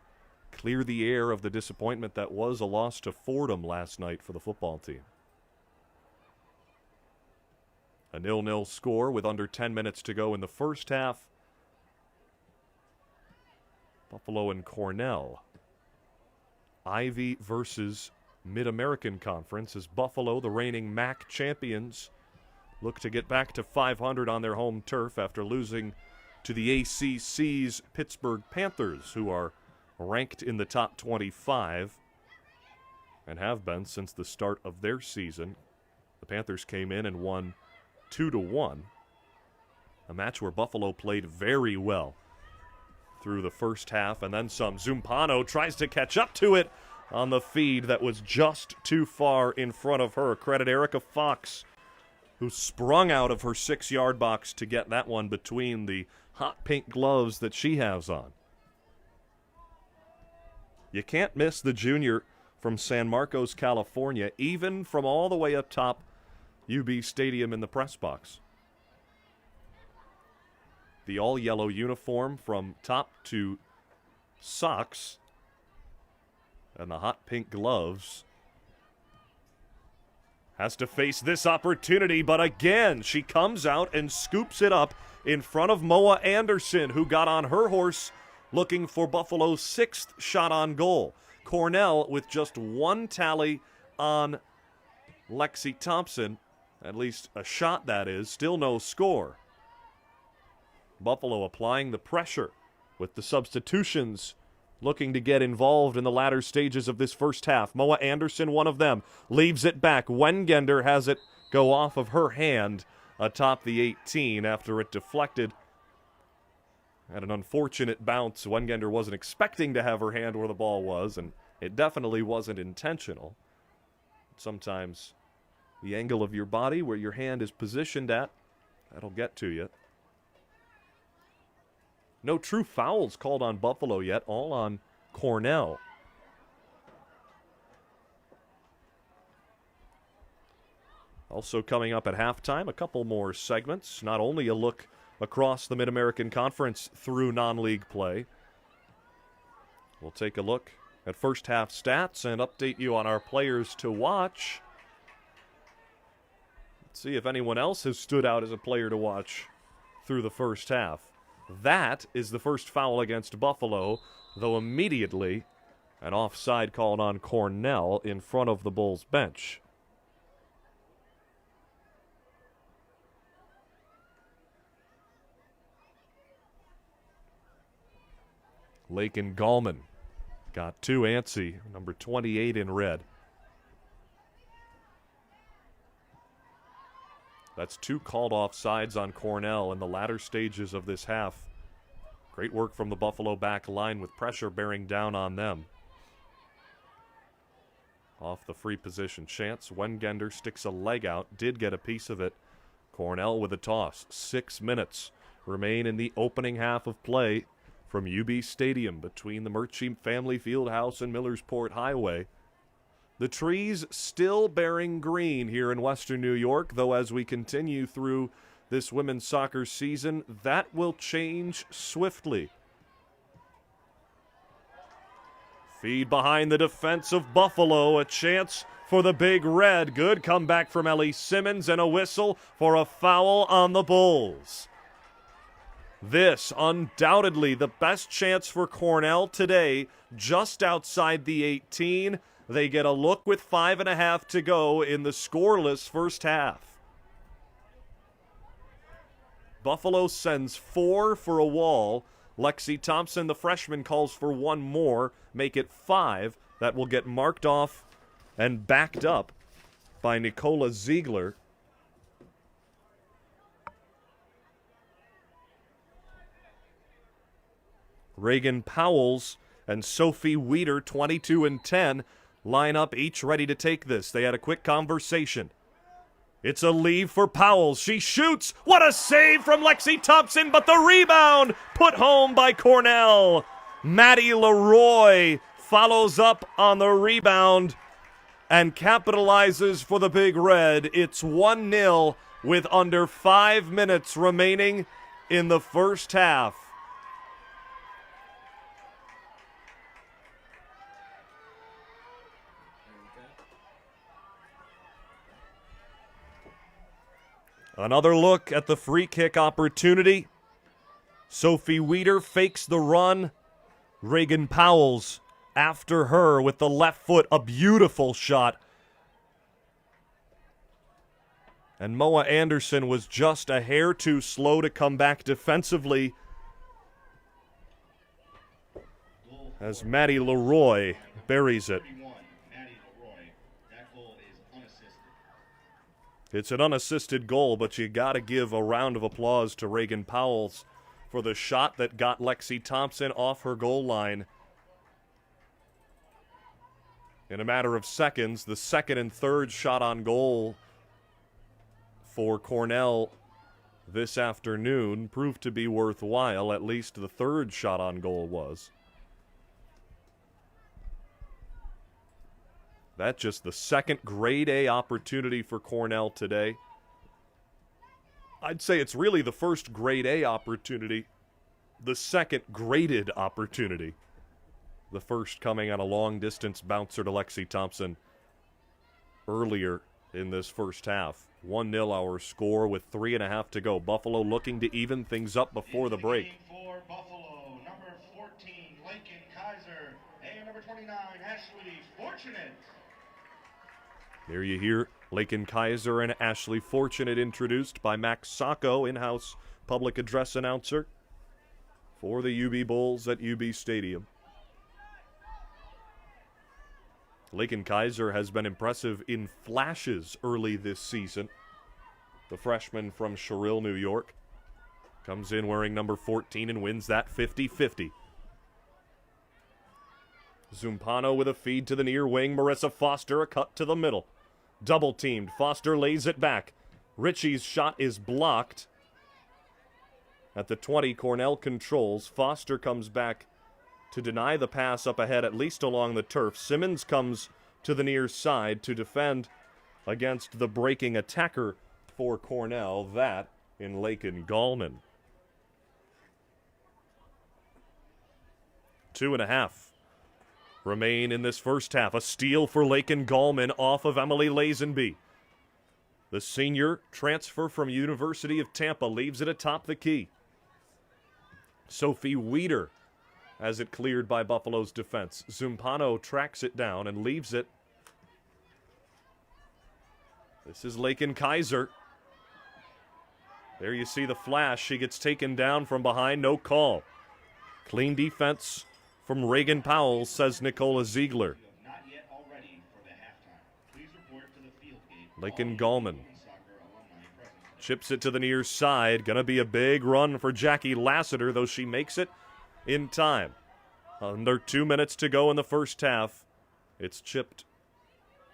clear the air of the disappointment that was a loss to Fordham last night for the football team. A 0-0 score with under 10 minutes to go in the first half. Buffalo and Cornell. Ivy versus Mid-American Conference as Buffalo, the reigning MAC champions, look to get back to 500 on their home turf after losing to the ACC's Pittsburgh Panthers, who are ranked in the top 25 and have been since the start of their season. The Panthers came in and won 2-1, a match where Buffalo played very well through the first half and then some. Zumpano tries to catch up to it on the feed that was just too far in front of her. Credit Erica Fox, who sprung out of her 6-yard box to get that one between the hot pink gloves that she has on. You can't miss the junior from San Marcos, California, even from all the way up top UB Stadium in the press box. The all-yellow uniform from top to socks and the hot pink gloves. Has to face this opportunity, but again, she comes out and scoops it up in front of Moa Anderson, who got on her horse looking for Buffalo's 6th shot on goal. Cornell with just one tally on Lexi Thompson, at least a shot that is, still no score. Buffalo applying the pressure with the substitutions, looking to get involved in the latter stages of this first half. Moa Anderson, one of them, leaves it back. Wengender has it go off of her hand atop the 18 after it deflected. Had an unfortunate bounce. Wengender wasn't expecting to have her hand where the ball was, and it definitely wasn't intentional. Sometimes the angle of your body where your hand is positioned at, that'll get to you. No true fouls called on Buffalo yet, all on Cornell. Also coming up at halftime, a couple more segments. Not only a look across the Mid-American Conference through non-league play, We'll take a look at first half stats and update you on our players to watch. Let's see if anyone else has stood out as a player to watch through the first half. That is the first foul against Buffalo, though immediately an offside called on Cornell in front of the Bulls bench. Lakin Gallman got too antsy, number 28 in red. That's 2 called offsides on Cornell in the latter stages of this half. Great work from the Buffalo back line with pressure bearing down on them. Off the free position chance, Wengender sticks a leg out, did get a piece of it. Cornell with a toss. 6 minutes remain in the opening half of play from UB Stadium between the Murchie Family Fieldhouse and Millersport Highway. The trees still bearing green here in Western New York, though as we continue through this women's soccer season, that will change swiftly. Feed behind the defense of Buffalo, a chance for the Big Red. Good comeback from Ellie Simmons and a whistle for a foul on the Bulls. This, undoubtedly, the best chance for Cornell today, just outside the 18. They get a look with 5.5 to go in the scoreless first half. Buffalo sends 4 for a wall. Lexi Thompson, the freshman, calls for 1 more, make it 5. That will get marked off and backed up by Nicola Ziegler. Reagan Powells and Sophie Weeder, 22 and 10, line up each ready to take this. They had a quick conversation. It's a leave for Powells. She shoots. What a save from Lexi Thompson, but the rebound put home by Cornell. Maddie Leroy follows up on the rebound and capitalizes for the Big Red. It's 1-0 with under 5 minutes remaining in the first half. Another look at the free kick opportunity. Sophie Weeder fakes the run. Reagan Powells after her with the left foot, a beautiful shot. And Moa Anderson was just a hair too slow to come back defensively as Maddie Leroy buries it. It's an unassisted goal, but you got to give a round of applause to Reagan Powells for the shot that got Lexi Thompson off her goal line. In a matter of seconds, the second and third shot on goal for Cornell this afternoon proved to be worthwhile. At least the third shot on goal was. That's just the second grade A opportunity for Cornell today. I'd say it's really the first grade A opportunity, the second graded opportunity. The first coming on a long-distance bouncer to Lexi Thompson earlier in this first half. 1-0 our score with 3.5 to go. Buffalo looking to even things up before the break. For Buffalo, number 14, Lakin Kaiser, and number 29, Ashley Fortunate. There you hear Lakin Kaiser and Ashley Fortunate introduced by Max Sacco, in-house public address announcer for the UB Bulls at UB Stadium. Lakin Kaiser has been impressive in flashes early this season. The freshman from Sherrill, New York, comes in wearing number 14 and wins that 50-50. Zumpano with a feed to the near wing. Marissa Foster, a cut to the middle. Double teamed. Foster lays it back. Ritchie's shot is blocked. At the 20, Cornell controls. Foster comes back to deny the pass up ahead, at least along the turf. Simmons comes to the near side to defend against the breaking attacker for Cornell. That in Lakin Gallman. 2.5 remain in this first half. A steal for Lakin Gallman off of Emily Lazenby. The senior transfer from University of Tampa leaves it atop the key. Sophie Weeder has it cleared by Buffalo's defense. Zumpano tracks it down and leaves it. This is Lakin Kaiser. There you see the flash. She gets taken down from behind. No call. Clean defense from Reagan Powell, says Nicola Ziegler. Lakin Gallman chips it to the near side. Gonna be a big run for Jackie Lassiter, though she makes it in time. Under 2 minutes to go in the first half. It's chipped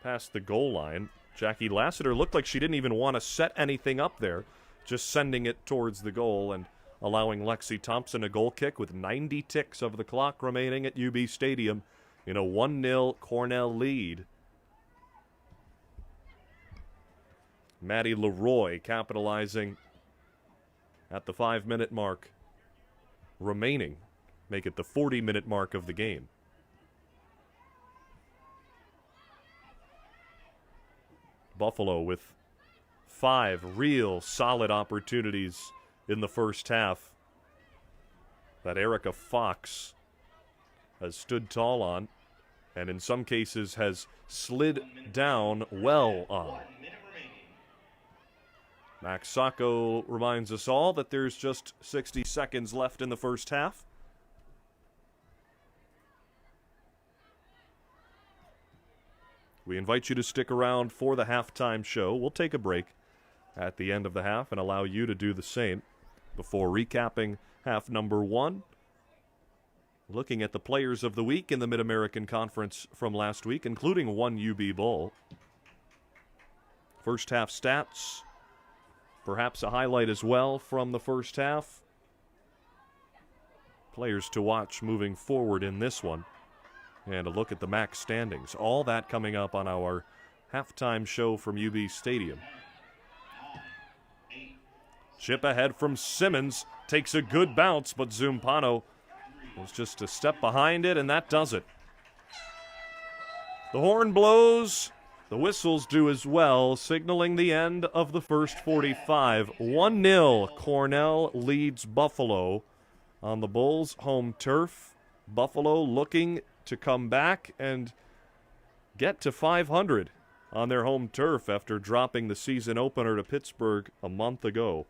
past the goal line. Jackie Lassiter looked like she didn't even want to set anything up there, just sending it towards the goal and allowing Lexi Thompson a goal kick with 90 ticks of the clock remaining at UB Stadium in a 1-0 Cornell lead. Maddie Leroy capitalizing at the 5-minute mark remaining. Make it the 40-minute mark of the game. Buffalo with 5 real solid opportunities in the first half that Erica Fox has stood tall on and in some cases has slid down well on. Max Sacco reminds us all that there's just 60 seconds left in the first half. We invite you to stick around for the halftime show. We'll take a break at the end of the half and allow you to do the same before recapping half number 1. Looking at the players of the week in the Mid-American Conference from last week, including one UB Bull. First half stats, perhaps a highlight as well from the first half. Players to watch moving forward in this one. And a look at the MAC standings. All that coming up on our halftime show from UB Stadium. Chip ahead from Simmons. Takes a good bounce, but Zumpano was just a step behind it, and that does it. The horn blows. The whistles do as well, signaling the end of the first 45. 1-0. Cornell leads Buffalo on the Bulls' home turf. Buffalo looking to come back and get to 500 on their home turf after dropping the season opener to Pittsburgh a month ago.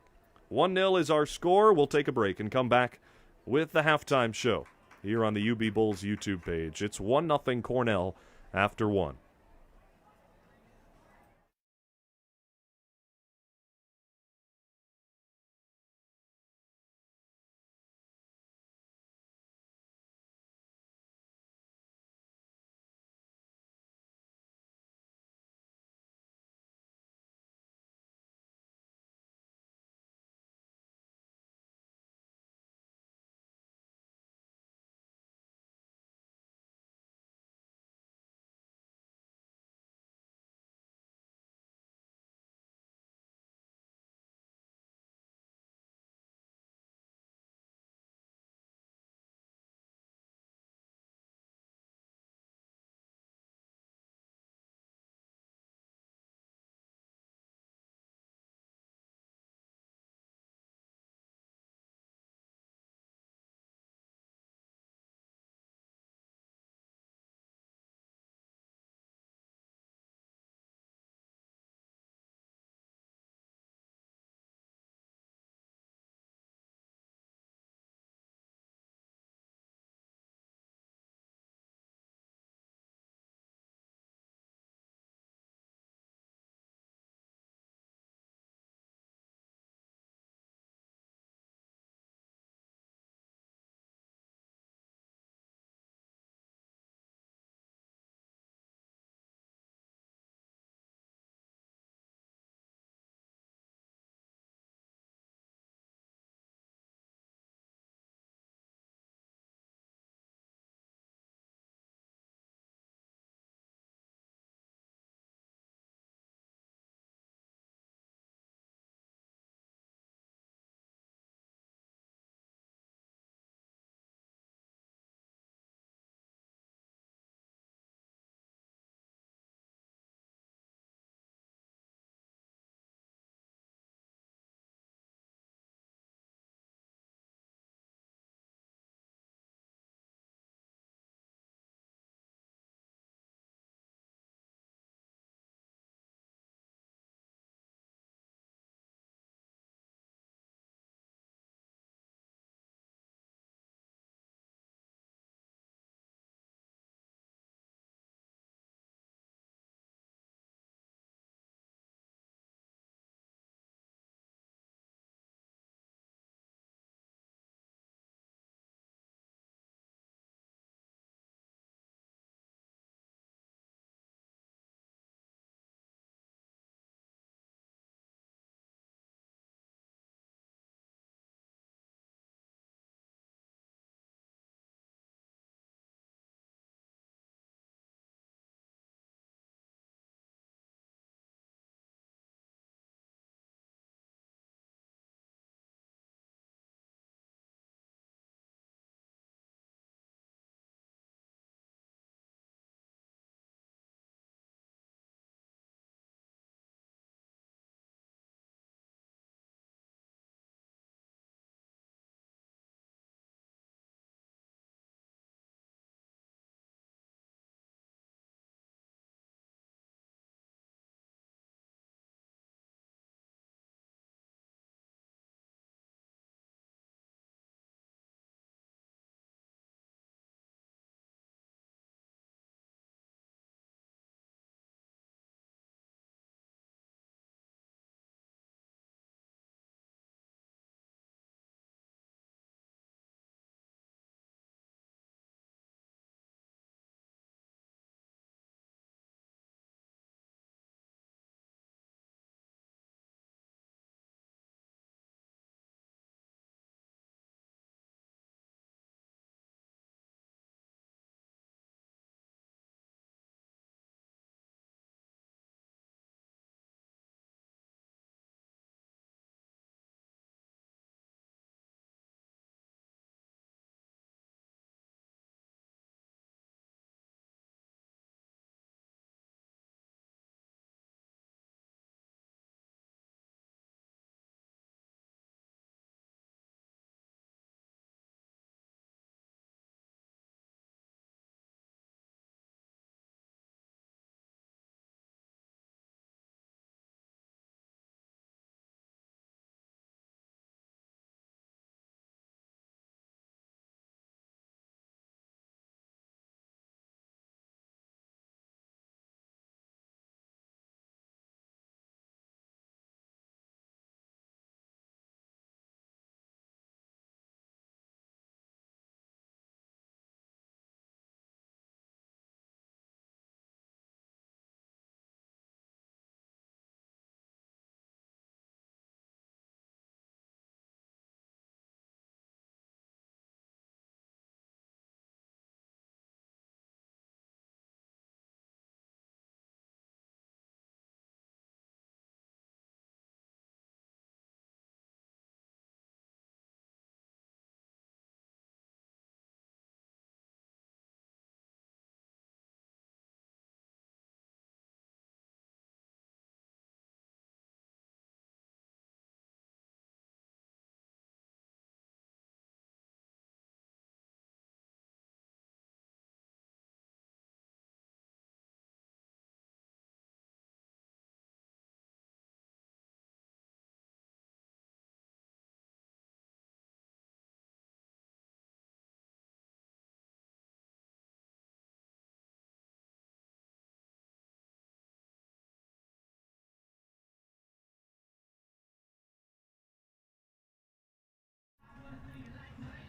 1-0 is our score. We'll take a break and come back with the halftime show here on the UB Bulls YouTube page. It's 1-0 Cornell after 1.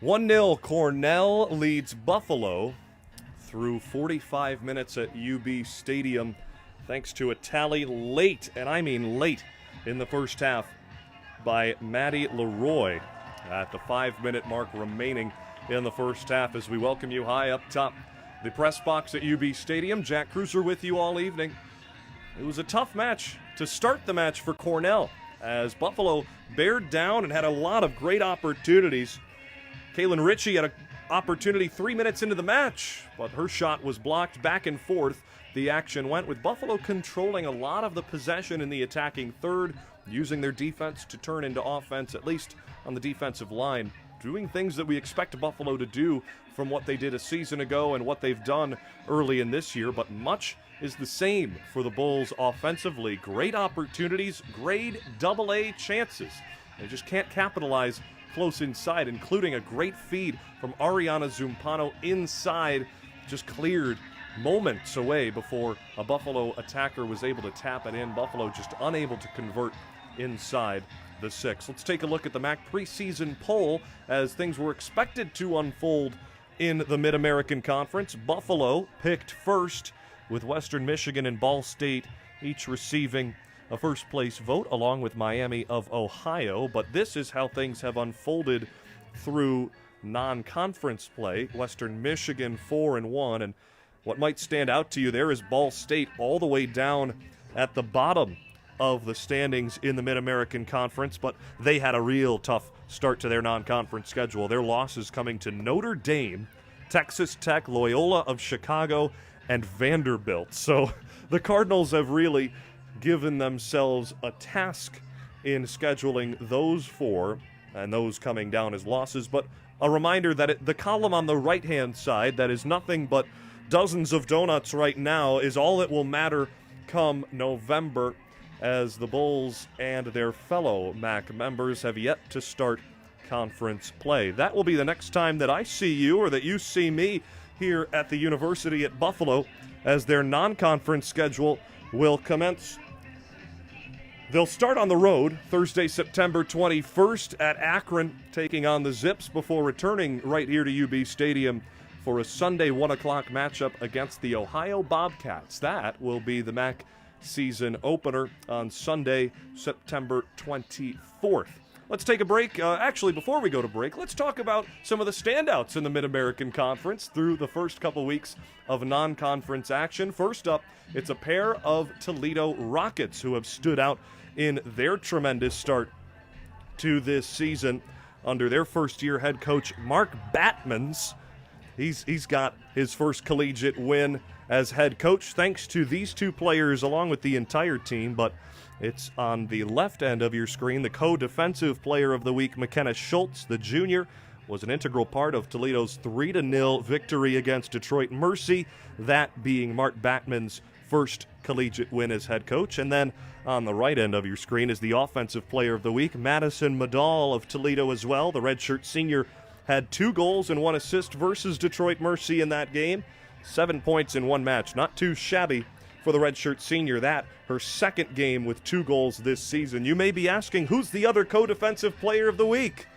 1-0 Cornell leads Buffalo through 45 minutes at UB Stadium thanks to a tally late, and I mean late, in the first half by Maddie Leroy at the 5-minute mark remaining in the first half as we welcome you high up top the press box at UB Stadium. Jack Cruiser with you all evening. It was a tough match to start the match for Cornell as Buffalo bared down and had a lot of great opportunities. Kaylin Ritchie had an opportunity 3 minutes into the match, but her shot was blocked. Back and forth the action went, with Buffalo controlling a lot of the possession in the attacking third, using their defense to turn into offense, at least on the defensive line, doing things that we expect Buffalo to do from what they did a season ago and what they've done early in this year. But much is the same for the Bulls offensively. Great opportunities, grade AA chances. They just can't capitalize close inside, including a great feed from Ariana Zumpano inside, just cleared moments away before a Buffalo attacker was able to tap it in. Buffalo just unable to convert inside the 6. Let's take a look at the MAC preseason poll as things were expected to unfold in the Mid-American Conference. Buffalo picked first, with Western Michigan and Ball State each receiving a first-place vote, along with Miami of Ohio. But this is how things have unfolded through non-conference play. Western Michigan 4-1, and what might stand out to you there is Ball State all the way down at the bottom of the standings in the Mid-American Conference, but they had a real tough start to their non-conference schedule. Their losses coming to Notre Dame, Texas Tech, Loyola of Chicago, and Vanderbilt. So the Cardinals have really given themselves a task in scheduling those four, and those coming down as losses. But a reminder that the column on the right-hand side, that is nothing but dozens of donuts right now, is all that will matter come November, as the Bulls and their fellow MAC members have yet to start conference play. That will be the next time that I see you, or that you see me, here at the University at Buffalo, as their non-conference schedule will commence. They'll start on the road Thursday, September 21st at Akron, taking on the Zips, before returning right here to UB Stadium for a Sunday 1 o'clock matchup against the Ohio Bobcats. That will be the MAC season opener on Sunday, September 24th. Let's take a break. Actually, before we go to break, let's talk about some of the standouts in the Mid-American Conference through the first couple weeks of non-conference action. First up, it's a pair of Toledo Rockets who have stood out in their tremendous start to this season under their first-year head coach, Mark Batmans. He's got his first collegiate win as head coach, thanks to these two players along with the entire team. But it's on the left end of your screen. The co-defensive player of the week, McKenna Schultz, the junior, was an integral part of Toledo's 3-0 victory against Detroit Mercy, that being Mark Batman's first collegiate win as head coach. And then on the right end of your screen is the offensive player of the week, Madison Medall of Toledo as well. The redshirt senior had 2 goals and 1 assist versus Detroit Mercy in that game. 7 points in 1 match. Not too shabby for the redshirt senior. That, her second game with 2 goals this season. You may be asking, who's the other co-defensive player of the week?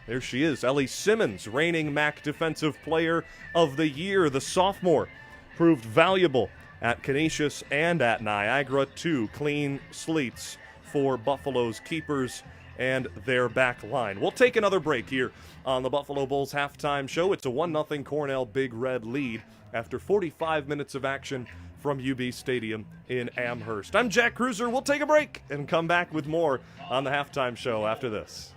There she is, Ellie Simmons, reigning MAC Defensive Player of the Year. The sophomore proved valuable at Canisius and at Niagara. 2 clean sleets for Buffalo's keepers and their back line. We'll take another break here on the Buffalo Bulls halftime show. It's a 1-0 Cornell Big Red lead after 45 minutes of action from UB Stadium in Amherst. I'm Jack Cruiser. We'll take a break and come back with more on the halftime show after this.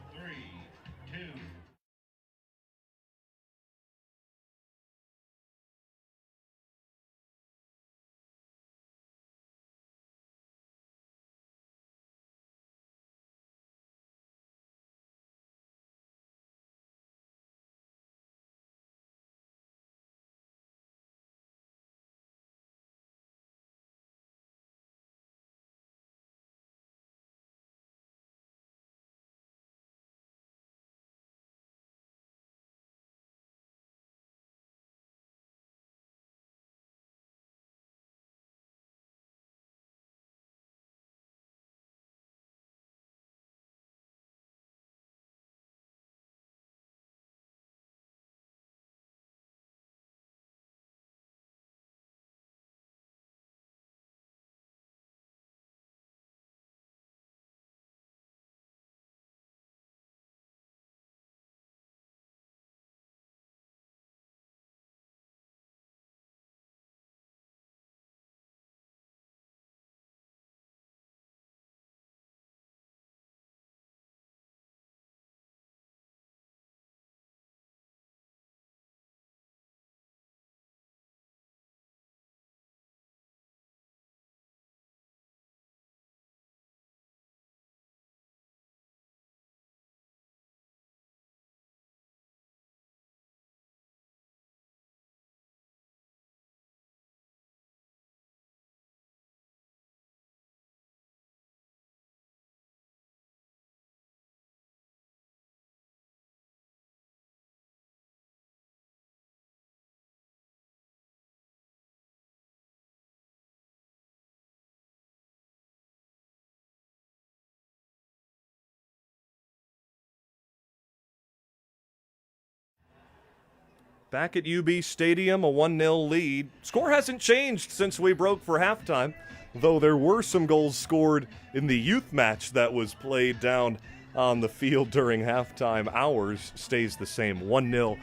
Back at UB Stadium, a 1-0 lead. Score hasn't changed since we broke for halftime, though there were some goals scored in the youth match that was played down on the field during halftime. Ours stays the same, 1-0.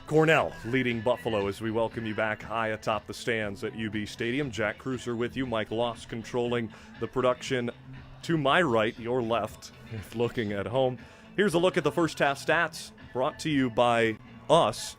Cornell leading Buffalo as we welcome you back high atop the stands at UB Stadium. Jack Cruiser with you, Mike Loss controlling the production to my right, your left, if looking at home. Here's a look at the first half stats brought to you by us.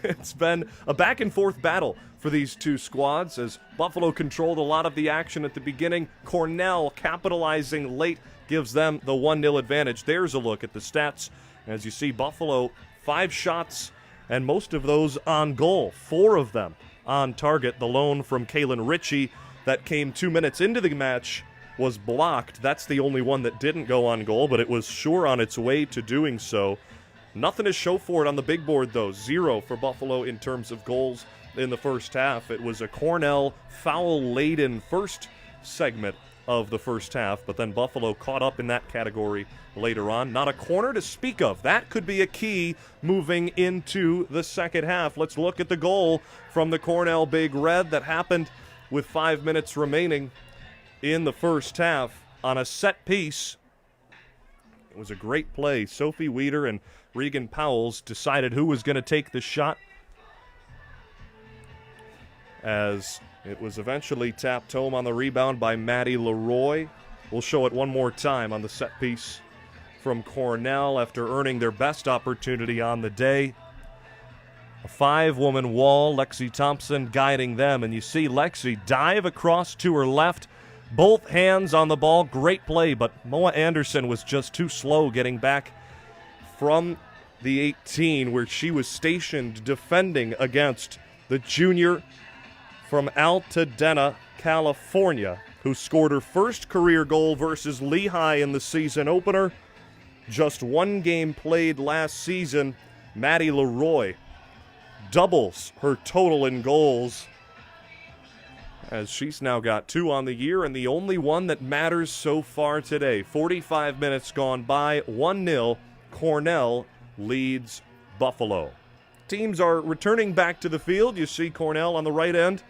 It's been a back-and-forth battle for these two squads as Buffalo controlled a lot of the action at the beginning. Cornell capitalizing late gives them the 1-0 advantage. There's a look at the stats. As you see, Buffalo 5 shots and most of those on goal. 4 of them on target. The lone from Kalen Ritchie that came 2 minutes into the match was blocked. That's the only one that didn't go on goal, but it was sure on its way to doing so. Nothing to show for it on the big board, though. 0 for Buffalo in terms of goals in the first half. It was a Cornell foul-laden first segment of the first half, but then Buffalo caught up in that category later on. Not a corner to speak of. That could be a key moving into the second half. Let's look at the goal from the Cornell Big Red that happened with 5 minutes remaining in the first half on a set piece. It was a great play. Sophie Weeder and Regan Powells decided who was going to take the shot, as it was eventually tapped home on the rebound by Maddie Leroy. We'll show it one more time on the set piece from Cornell after earning their best opportunity on the day. A 5-woman wall, Lexi Thompson guiding them, and you see Lexi dive across to her left, both hands on the ball. Great play, but Moa Anderson was just too slow getting back from the 18 where she was stationed defending against the junior from Altadena, California, who scored her first career goal versus Lehigh in the season opener. Just 1 game played last season. Maddie Leroy doubles her total in goals, as she's now got 2 on the year and the only one that matters so far today. 45 minutes gone by, 1-0. Cornell leads Buffalo. Teams are returning back to the field. You see Cornell on the right end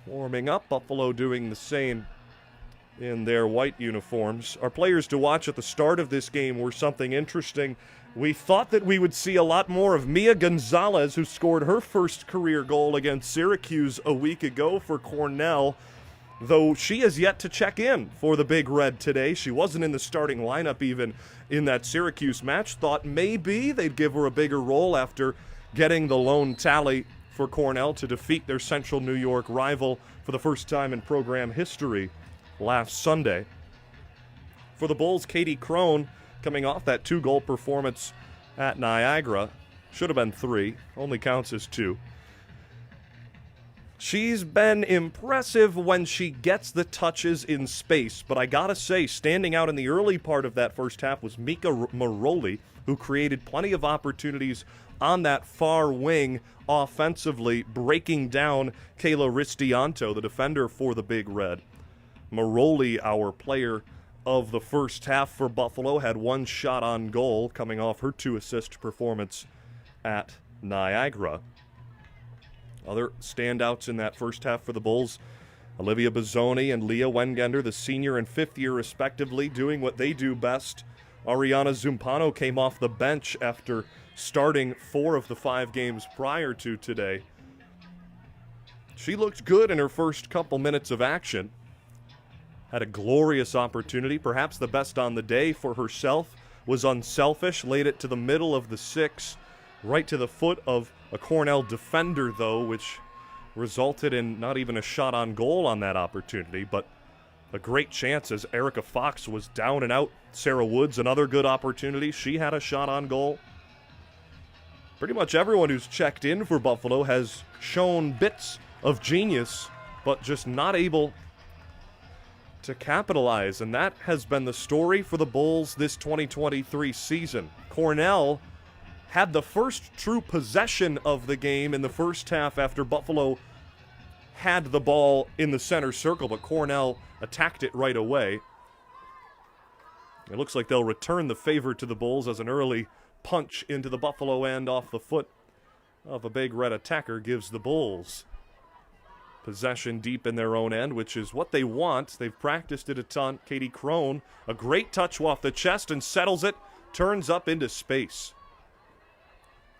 warming up. Buffalo doing the same in their white uniforms. Our players to watch at the start of this game were something interesting. We thought that we would see a lot more of Mia Gonzalez, who scored her first career goal against Syracuse a week ago for Cornell, though she has yet to check in for the Big Red today. She wasn't in the starting lineup even in that Syracuse match. Thought maybe they'd give her a bigger role after getting the lone tally for Cornell to defeat their Central New York rival for the first time in program history last Sunday. For the Bulls, Katie Crone, coming off that 2-goal performance at Niagara. Should have been 3, only counts as 2. She's been impressive when she gets the touches in space, but I gotta say, standing out in the early part of that first half was Mika Maroli, who created plenty of opportunities on that far wing offensively, breaking down Kayla Ristianto, the defender for the Big Red. Maroli, our player of the first half for Buffalo, had 1 shot on goal coming off her 2-assist performance at Niagara. Other standouts in that first half for the Bulls, Olivia Bozzoni and Leah Wengender, the senior and 5th year respectively, doing what they do best. Ariana Zumpano came off the bench after starting 4 of the 5 games prior to today. She looked good in her first couple minutes of action. Had a glorious opportunity, perhaps the best on the day for herself, was unselfish, laid it to the middle of the 6, right to the foot of a Cornell defender, though, which resulted in not even a shot on goal on that opportunity, but a great chance as Erica Fox was down and out. Sarah Woods, another good opportunity. She had a shot on goal. Pretty much everyone who's checked in for Buffalo has shown bits of genius, but just not able to capitalize, and that has been the story for the Bulls this 2023 season. Cornell had the first true possession of the game in the first half after Buffalo had the ball in the center circle, but Cornell attacked it right away. It looks like they'll return the favor to the Bulls as an early punch into the Buffalo end off the foot of a Big Red attacker gives the Bulls possession deep in their own end, which is what they want. They've practiced it a ton. Katie Crone, a great touch off the chest and settles it, turns up into space.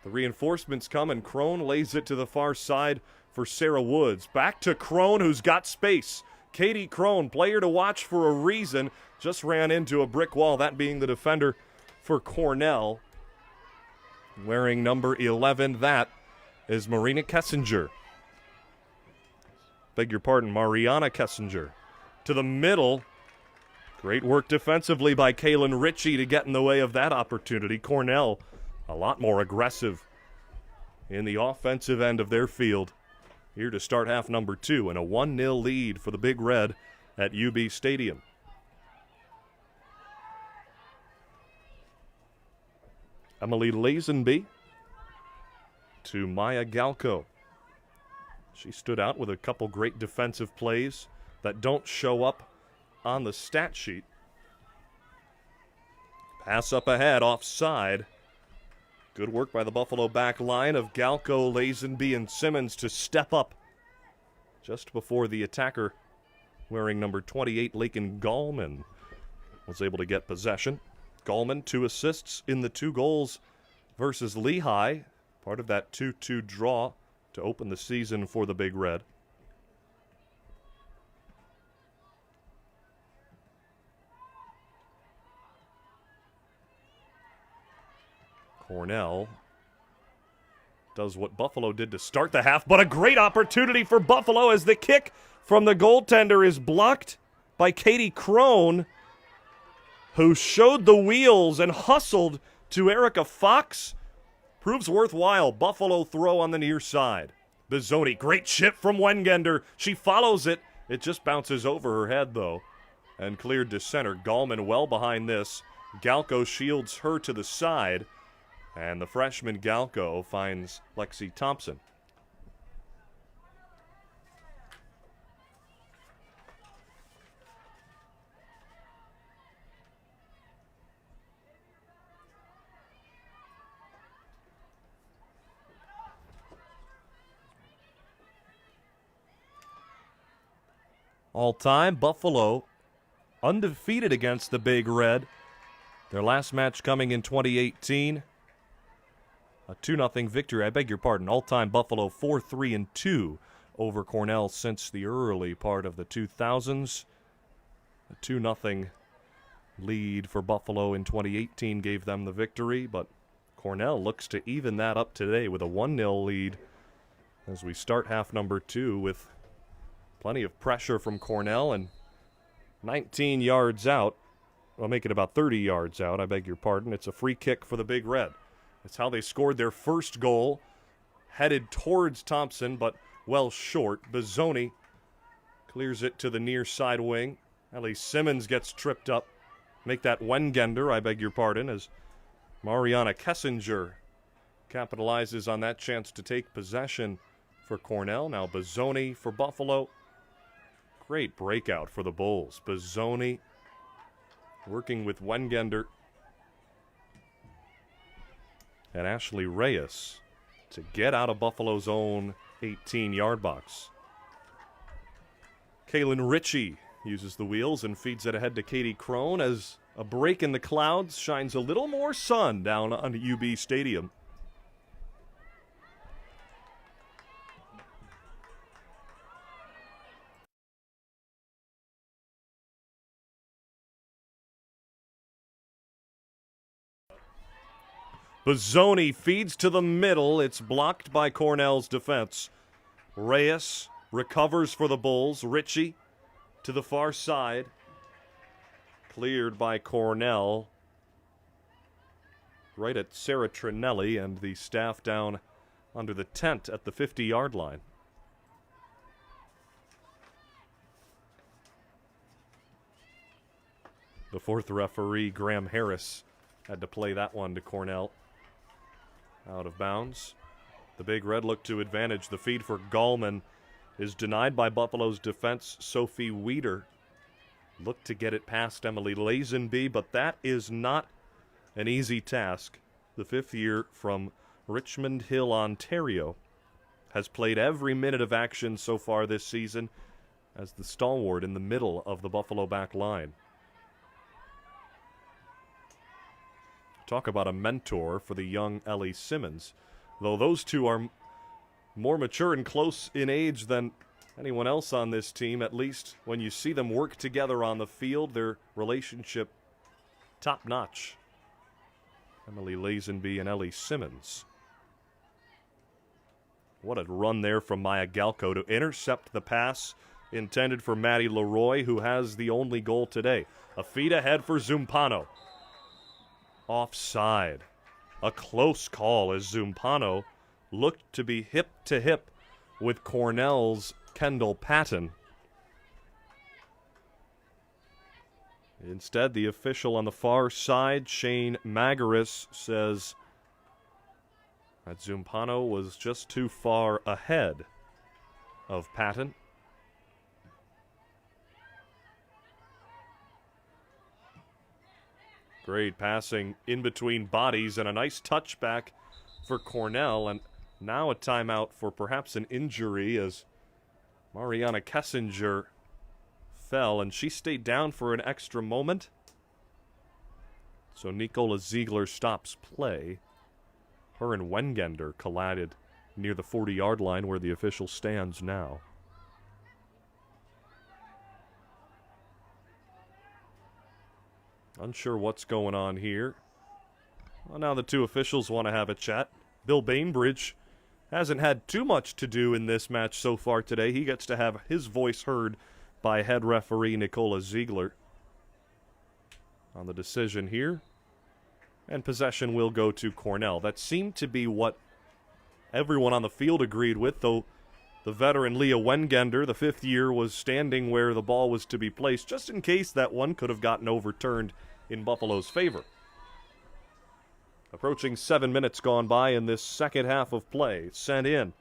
The reinforcements come and Crone lays it to the far side for Sarah Woods. Back to Crone, who's got space. Katie Crone, player to watch for a reason, just ran into a brick wall, that being the defender for Cornell. Wearing number 11, that is Marina Kessinger. Beg your pardon, Mariana Kessinger. To the middle. Great work defensively by Kaylin Ritchie to get in the way of that opportunity. Cornell, a lot more aggressive in the offensive end of their field. Here to start half number 2, and a 1-0 lead for the Big Red at UB Stadium. Emily Lazenby to Maya Galco. She stood out with a couple great defensive plays that don't show up on the stat sheet. Pass up ahead, offside. Good work by the Buffalo back line of Galco, Lazenby, and Simmons to step up just before the attacker wearing number 28, Lakin Gallman, was able to get possession. Gallman, 2 assists in the 2 goals versus Lehigh, part of that 2-2 draw to open the season for the Big Red. Cornell does what Buffalo did to start the half, but a great opportunity for Buffalo as the kick from the goaltender is blocked by Katie Crone, who showed the wheels and hustled to Erica Fox. Proves worthwhile. Buffalo throw on the near side. Bizzoni, great chip from Wengender. She follows it. It just bounces over her head, though, and cleared to center. Gallman well behind this. Galco shields her to the side. And the freshman Galco finds Lexi Thompson. All time, Buffalo undefeated against the Big Red. Their last match coming in 2018. A 2-0 victory. I beg your pardon. All-time Buffalo 4-3-2 over Cornell since the early part of the 2000s. A 2-0 lead for Buffalo in 2018 gave them the victory, but Cornell looks to even that up today with a 1-0 lead as we start half number 2 with plenty of pressure from Cornell and 19 yards out. I'll make it about 30 yards out. I beg your pardon. It's a free kick for the Big Red. It's how they scored their first goal. Headed towards Thompson, but well short. Bizzoni clears it to the near side wing. Ellie Simmons gets tripped up. Make that Wengender, I beg your pardon, as Mariana Kessinger capitalizes on that chance to take possession for Cornell. Now Bizzoni for Buffalo. Great breakout for the Bulls. Bizzoni working with Wengender and Ashley Reyes to get out of Buffalo's own 18-yard box. Kaylin Ritchie uses the wheels and feeds it ahead to Katie Crone as a break in the clouds shines a little more sun down on UB Stadium. Bizzoni feeds to the middle. It's blocked by Cornell's defense. Reyes recovers for the Bulls. Ritchie to the far side. Cleared by Cornell. Right at Sarah Trinelli and the staff down under the tent at the 50-yard line. The fourth referee, Graham Harris, had to play that one to Cornell. Out of bounds. The Big Red look to advantage. The feed for Gallman is denied by Buffalo's defense. Sophie Weeder looked to get it past Emily Lazenby, but that is not an easy task. The fifth year from Richmond Hill, Ontario, has played every minute of action so far this season as the stalwart in the middle of the Buffalo back line. Talk about a mentor for the young Ellie Simmons. Though those two are more mature and close in age than anyone else on this team, at least when you see them work together on the field, their relationship top-notch. Emily Lazenby and Ellie Simmons. What a run there from Maya Galko to intercept the pass intended for Maddie Leroy, who has the only goal today. A feed ahead for Zumpano. Offside. A close call as Zumpano looked to be hip-to-hip with Cornell's Kendall Patton. Instead, the official on the far side, Shane Magaris, says that Zumpano was just too far ahead of Patton. Great passing in between bodies and a nice touchback for Cornell, and now a timeout for perhaps an injury as Mariana Kessinger fell, and she stayed down for an extra moment. So Nicola Ziegler stops play. Her and Wengender collided near the 40-yard line where the official stands now. Unsure what's going on here. Well, now the two officials want to have a chat. Bill Bainbridge hasn't had too much to do in this match so far today. He gets to have his voice heard by head referee Nicola Ziegler on the decision here. And possession will go to Cornell. That seemed to be what everyone on the field agreed with, though the veteran Leah Wengender, the fifth year, was standing where the ball was to be placed, just in case that one could have gotten overturned in Buffalo's favor. Approaching 7 minutes gone by in this second half of play. Sent in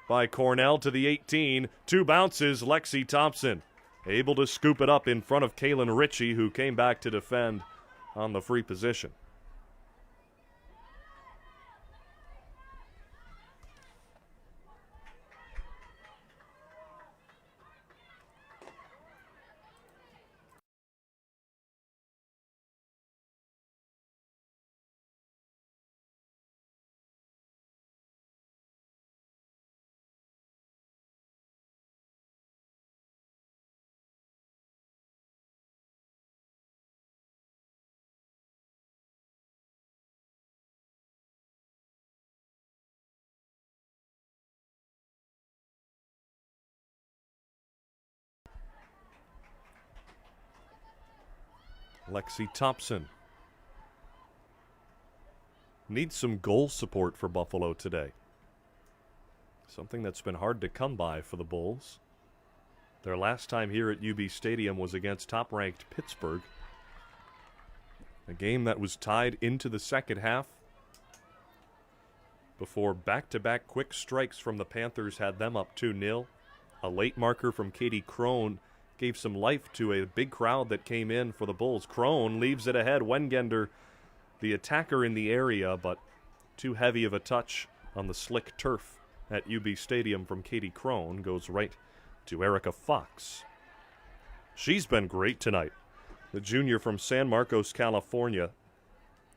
by Cornell to the 18. Two bounces, Lexi Thompson able to scoop it up in front of Kaylin Ritchie, who came back to defend on the free position. Lexi Thompson needs some goal support for Buffalo today. Something that's been hard to come by for the Bulls. Their last time here at UB Stadium was against top-ranked Pittsburgh. A game that was tied into the second half before back-to-back quick strikes from the Panthers had them up 2-0. A late marker from Katie Crone gave some life to a big crowd that came in for the Bulls. Crone leaves it ahead. Wengender, the attacker in the area, but too heavy of a touch on the slick turf at UB Stadium from Katie Crone, goes right to Erica Fox. She's been great tonight. The junior from San Marcos, California.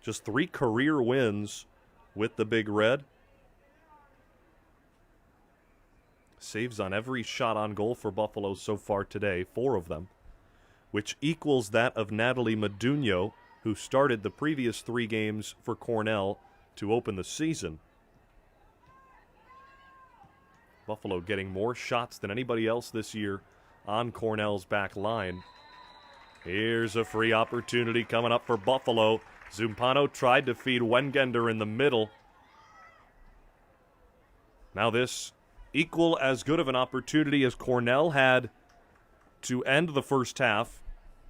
Just 3 career wins with the Big Red. Saves on every shot on goal for Buffalo so far today, 4 of them, which equals that of Natalie Modugno, who started the previous 3 games for Cornell to open the season. Buffalo getting more shots than anybody else this year on Cornell's back line. Here's a free opportunity coming up for Buffalo. Zumpano tried to feed Wengender in the middle. Now this equal as good of an opportunity as Cornell had to end the first half,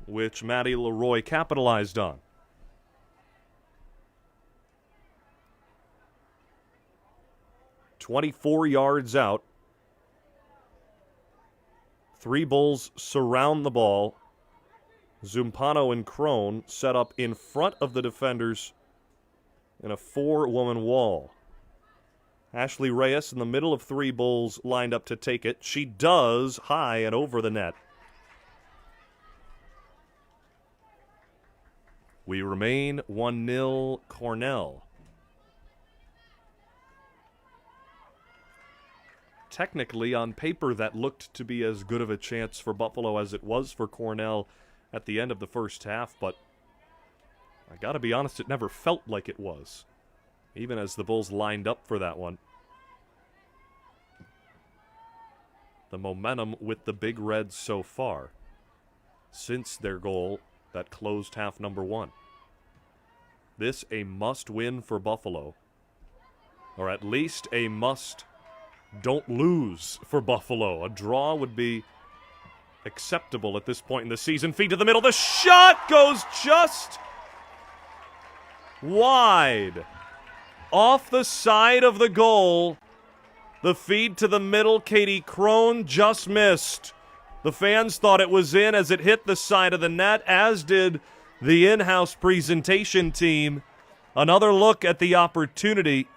which Maddie Leroy capitalized on. "24 yards out. 3 Bulls surround the ball. Zumpano and Crone set up in front of the defenders in a 4-woman wall. Ashley Reyes in the middle of three Bulls lined up to take it. She does, high and over the net. We remain 1-0 Cornell. Technically, on paper, that looked to be as good of a chance for Buffalo as it was for Cornell at the end of the first half, but I gotta be honest, it never felt like it was, even as the Bulls lined up for that one. The momentum with the Big Reds so far, since their goal that closed half number one. This a must-win for Buffalo, or at least a must-don't lose for Buffalo. A draw would be acceptable at this point in the season. Feed to the middle. The shot goes just wide. Off the side of the goal. The feed to the middle. Katie Crone just missed. The fans thought it was in as it hit the side of the net, as did the in-house presentation team. Another look at the opportunity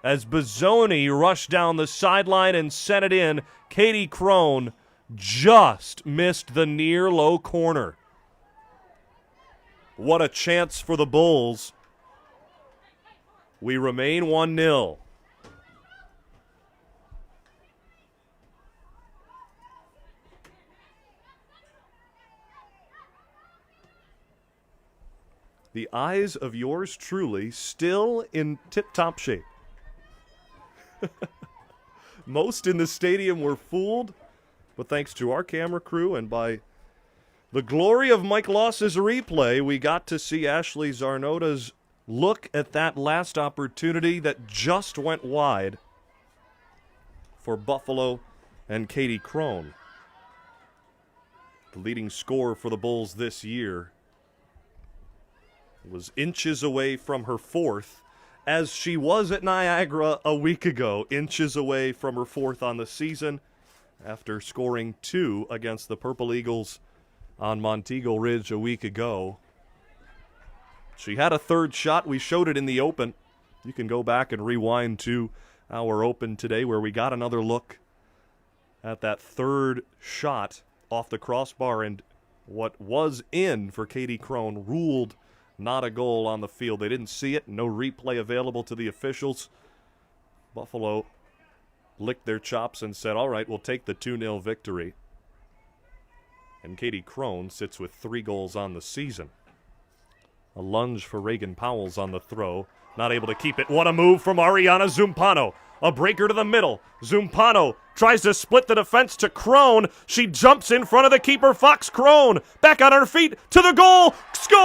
as Bizzoni rushed down the sideline and sent it in. Katie Crone just missed the near low corner. What a chance for the Bulls. We remain 1-0. The eyes of yours truly still in tip-top shape. Most in the stadium were fooled, but thanks to our camera crew and by the glory of Mike Loss's replay, we got to see Ashley Zarnota's look at that last opportunity that just went wide for Buffalo and Katie Crone. The leading scorer for the Bulls this year was inches away from her fourth, as she was at Niagara a week ago, inches away from her fourth on the season after scoring 2 against the Purple Eagles on Montego Ridge a week ago. She had a third shot. We showed it in the Open. You can go back and rewind to our Open today where we got another look at that third shot off the crossbar, and what was in for Katie Crone ruled not a goal on the field. They didn't see it. No replay available to the officials. Buffalo licked their chops and said, all right, we'll take the 2-0 victory. And Katie Crone sits with 3 goals on the season. A lunge for Reagan Powell's on the throw. Not able to keep it. What a move from Ariana Zumpano. A breaker to the middle. Zumpano tries to split the defense to Crone. She jumps in front of the keeper, Fox Crone. Back on her feet to the goal. Score!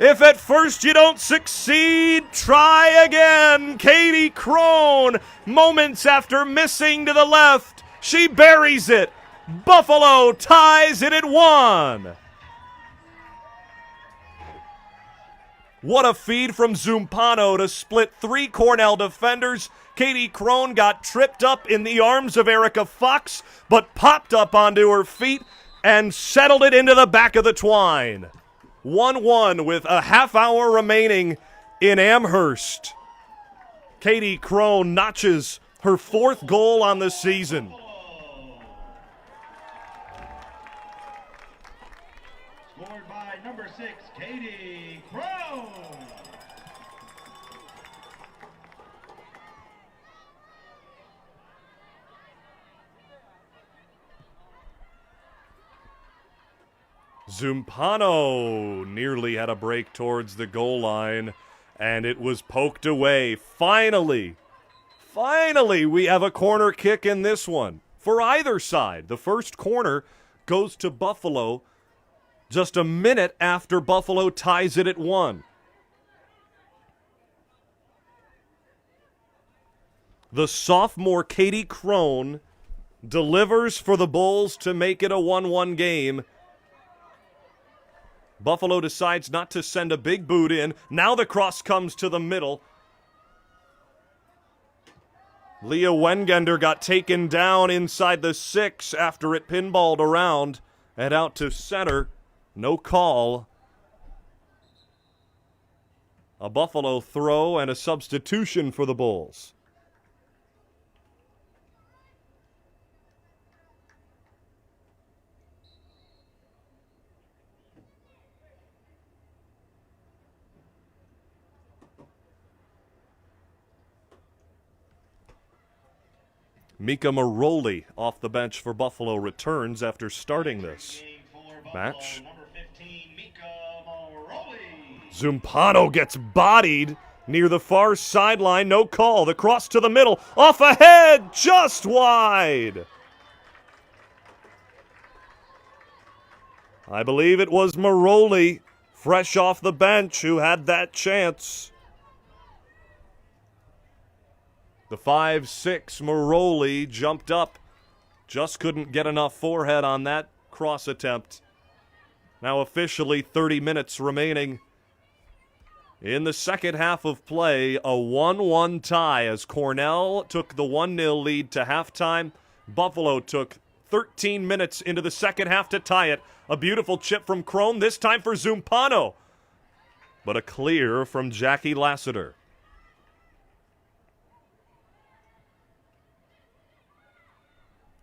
If at first you don't succeed, try again. Katie Crone, moments after missing to the left, she buries it. Buffalo ties it at 1. What a feed from Zumpano to split 3 Cornell defenders. Katie Crone got tripped up in the arms of Erica Fox, but popped up onto her feet and settled it into the back of the twine. 1-1 with a half hour remaining in Amherst. Katie Crone notches her 4th goal on the season. Scored by number 6, Katie Crone. Zumpano nearly had a break towards the goal line, and it was poked away. Finally, we have a corner kick in this one for either side. The first corner goes to Buffalo just a minute after Buffalo ties it at 1. The sophomore Katie Crone delivers for the Bulls to make it a 1-1 game. Buffalo decides not to send a big boot in. Now the cross comes to the middle. Leah Wengender got taken down inside the 6 after it pinballed around and out to center. No call. A Buffalo throw and a substitution for the Bulls. Mika Maroli off the bench for Buffalo returns after starting this match. Zumpano gets bodied near the far sideline. No call. The cross to the middle. Off ahead. Just wide. I believe it was Maroli, fresh off the bench, who had that chance. The 5'6" Maroli jumped up. Just couldn't get enough forehead on that cross attempt. Now officially 30 minutes remaining in the second half of play. A 1-1 tie as Cornell took the 1-0 lead to halftime. Buffalo took 13 minutes into the second half to tie it. A beautiful chip from Crone, this time for Zumpano. But a clear from Jackie Lassiter.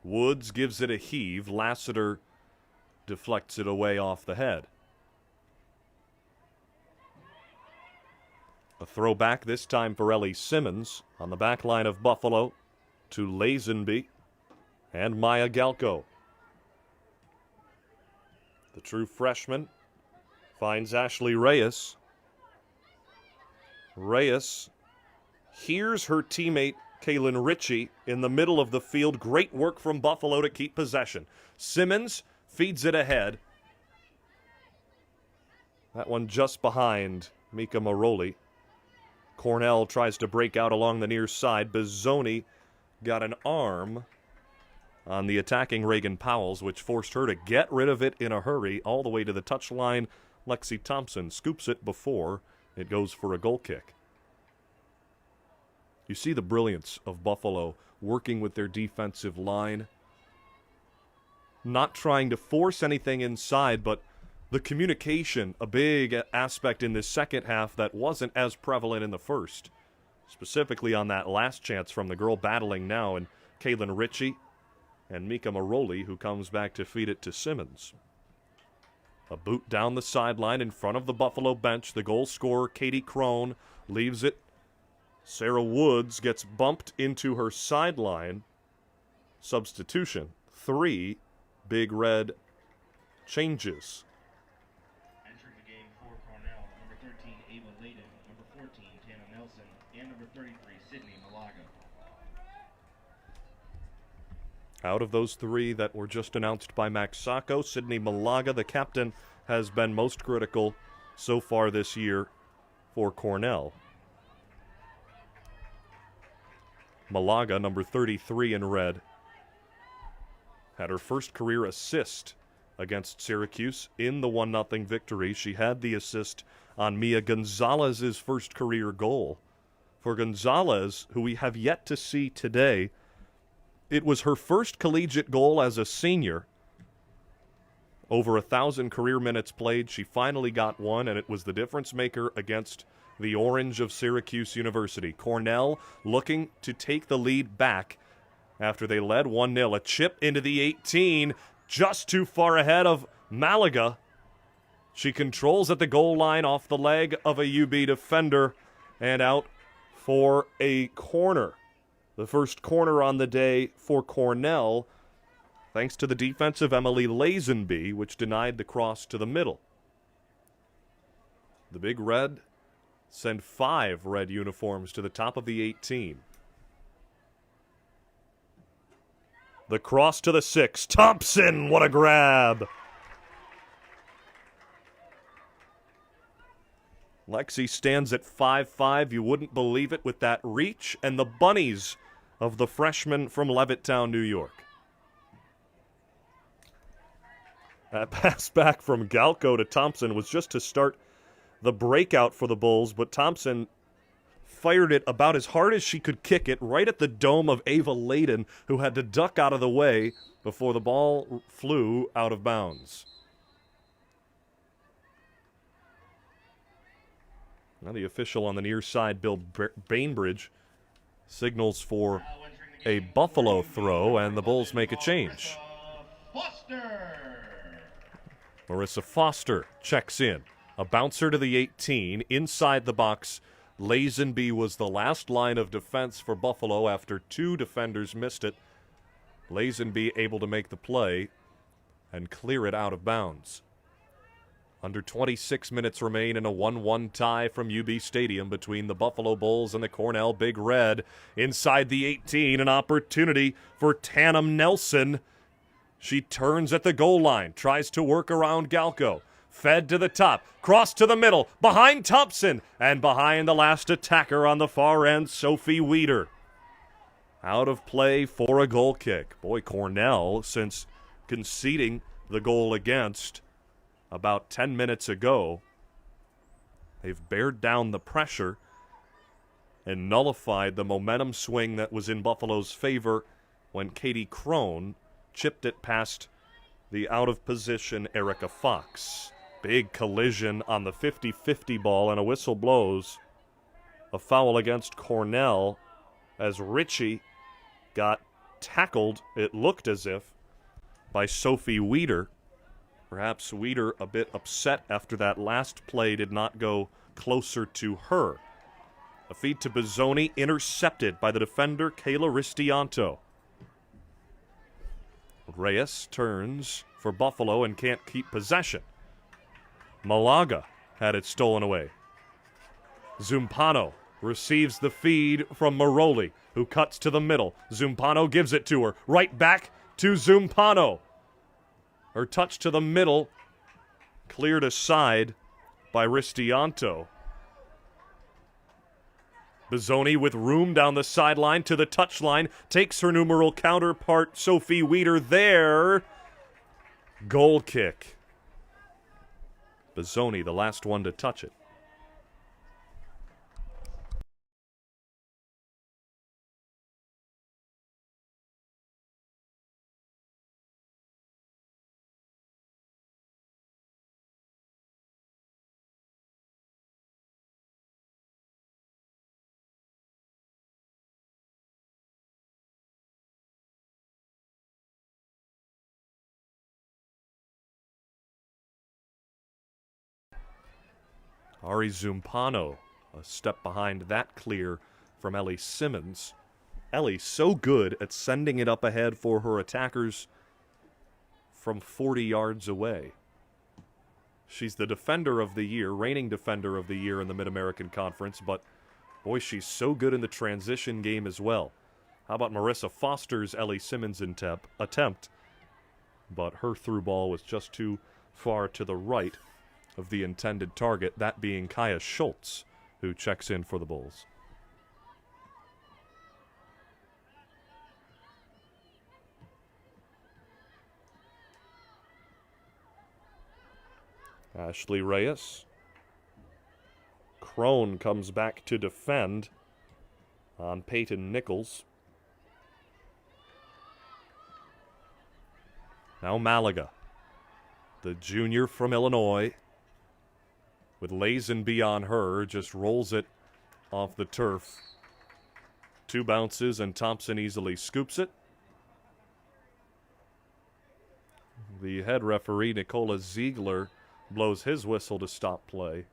Woods gives it a heave. Lassiter deflects it away off the head. A throwback this time for Ellie Simmons on the back line of Buffalo to Lazenby and Maya Galko. The true freshman finds Ashley Reyes. Reyes hears her teammate Kaylin Ritchie in the middle of the field. Great work from Buffalo to keep possession. Simmons feeds it ahead. That one just behind Mika Maroli. Cornell tries to break out along the near side. Bizzoni got an arm on the attacking Reagan Powells, which forced her to get rid of it in a hurry all the way to the touchline. Lexi Thompson scoops it before it goes for a goal kick. You see the brilliance of Buffalo working with their defensive line. Not trying to force anything inside, but the communication, a big aspect in this second half that wasn't as prevalent in the first. Specifically on that last chance from the girl battling now, and Kaylin Ritchie and Mika Maroli, who comes back to feed it to Simmons. A boot down the sideline in front of the Buffalo bench. The goal scorer, Katie Crone, leaves it. Sarah Woods gets bumped into her sideline. Substitution. 3 Big Red changes. Entering the game for Cornell, number 13, Ava Layden, number 14, Tana Nelson, and number 33, Sydney Malaga. Out of those 3 that were just announced by Max Sacco, Sydney Malaga, the captain, has been most critical so far this year for Cornell. Malaga, number 33 in red, had her first career assist against Syracuse in the 1-0 victory. She had the assist on Mia Gonzalez's first career goal. For Gonzalez, who we have yet to see today, it was her first collegiate goal as a senior. Over 1,000 career minutes played. She finally got one, and it was the difference maker against the Orange of Syracuse University. Cornell looking to take the lead back after they led 1-0. A chip into the 18, just too far ahead of Malaga. She controls at the goal line off the leg of a UB defender and out for a corner. The first corner on the day for Cornell, thanks to the defense of Emily Lazenby, which denied the cross to the middle. The Big Red send 5 red uniforms to the top of the 18. The cross to the 6. Thompson, what a grab! Lexi stands at 5'5". You wouldn't believe it with that reach and the bunnies of the freshman from Levittown, New York. That pass back from Galko to Thompson was just to start the breakout for the Bulls, but Thompson fired it about as hard as she could kick it, right at the dome of Ava Layden, who had to duck out of the way before the ball flew out of bounds. Now the official on the near side, Bill Bainbridge, signals for a Buffalo throw, and the Bulls make a change. Marissa Foster checks in. A bouncer to the 18. Inside the box, Lazenby was the last line of defense for Buffalo after 2 defenders missed it. Lazenby able to make the play and clear it out of bounds. Under 26 minutes remain in a 1-1 tie from UB Stadium between the Buffalo Bulls and the Cornell Big Red. Inside the 18, an opportunity for Tannum Nelson. She turns at the goal line, tries to work around Galco. Fed to the top, cross to the middle, behind Thompson, and behind the last attacker on the far end, Sophie Weeder. Out of play for a goal kick. Boy, Cornell, since conceding the goal against about 10 minutes ago, they've bared down the pressure and nullified the momentum swing that was in Buffalo's favor when Katie Crone chipped it past the out-of-position Erica Fox. Big collision on the 50-50 ball, and a whistle blows. A foul against Cornell as Ritchie got tackled, it looked as if, by Sophie Weeder. Perhaps Weeder a bit upset after that last play did not go closer to her. A feed to Bizzoni, intercepted by the defender Kayla Ristianto. Reyes turns for Buffalo and can't keep possession. Malaga had it stolen away. Zumpano receives the feed from Maroli, who cuts to the middle. Zumpano gives it to her. Right back to Zumpano. Her touch to the middle, cleared aside by Ristianto. Bizzoni with room down the sideline to the touchline, takes her numeral counterpart Sophie Weeder there. Goal kick. Bizzoni, the last one to touch it. Ari Zumpano, a step behind that clear from Ellie Simmons. Ellie so good at sending it up ahead for her attackers from 40 yards away. She's the defender of the year, reigning defender of the year in the Mid-American Conference, but boy, she's so good in the transition game as well. How about Marissa Foster's Ellie Simmons attempt? But her through ball was just too far to the right of the intended target, that being Kaya Schultz, who checks in for the Bulls. Ashley Reyes. Crone comes back to defend on Peyton Nichols. Now Malaga, the junior from Illinois, with Lazenby on her, just rolls it off the turf. 2 bounces and Thompson easily scoops it. The head referee, Nicola Ziegler, blows his whistle to stop play.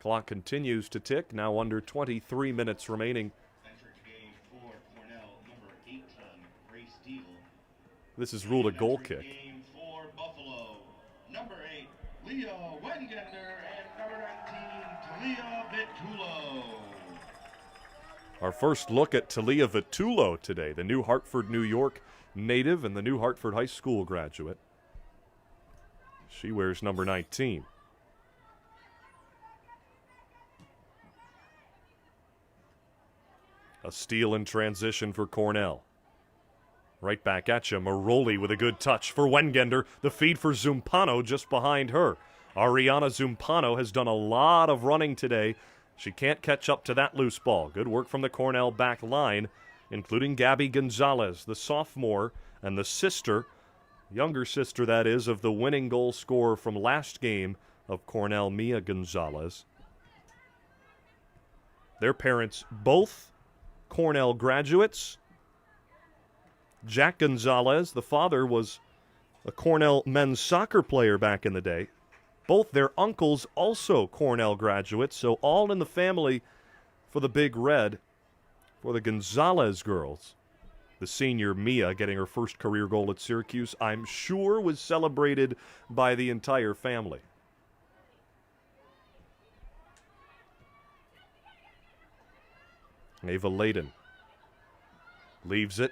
Clock continues to tick, now under 23 minutes remaining. For Cornell, number 18, Grace Deal. This is ruled a goal kick. Game for Buffalo, number 8, Leah Wengender, and number 19, Talia Vitulo. Our first look at Talia Vitulo today, the New Hartford, New York native and the New Hartford High School graduate. She wears number 19. A steal in transition for Cornell. Right back at you. Maroli with a good touch for Wengender. The feed for Zumpano just behind her. Ariana Zumpano has done a lot of running today She can't catch up to that loose ball. Good work from the Cornell back line, including Gabby Gonzalez, the sophomore, and the sister, younger sister that is, of the winning goal scorer from last game of Cornell, Mia Gonzalez. Their parents, both Cornell graduates. Jack Gonzalez, the father, was a Cornell men's soccer player back in the day. Both their uncles also Cornell graduates, so all in the family for the Big Red for the Gonzalez girls. The senior Mia getting her first career goal at Syracuse, I'm sure was celebrated by the entire family. Ava Layden leaves it.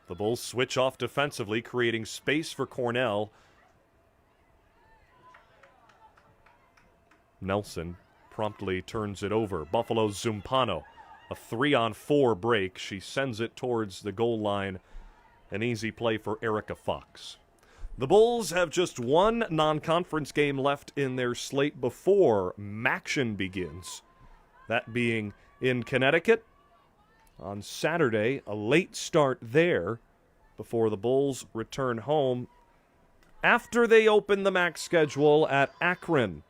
The Bulls switch off defensively, creating space for Cornell. Nelson promptly turns it over. Buffalo's Zumpano, a 3-on-4 break. She sends it towards the goal line. An easy play for Erica Fox. The Bulls have just one non-conference game left in their slate before MACtion begins. That being in Connecticut on Saturday, a late start there before the Bulls return home after they open the MAC schedule at Akron.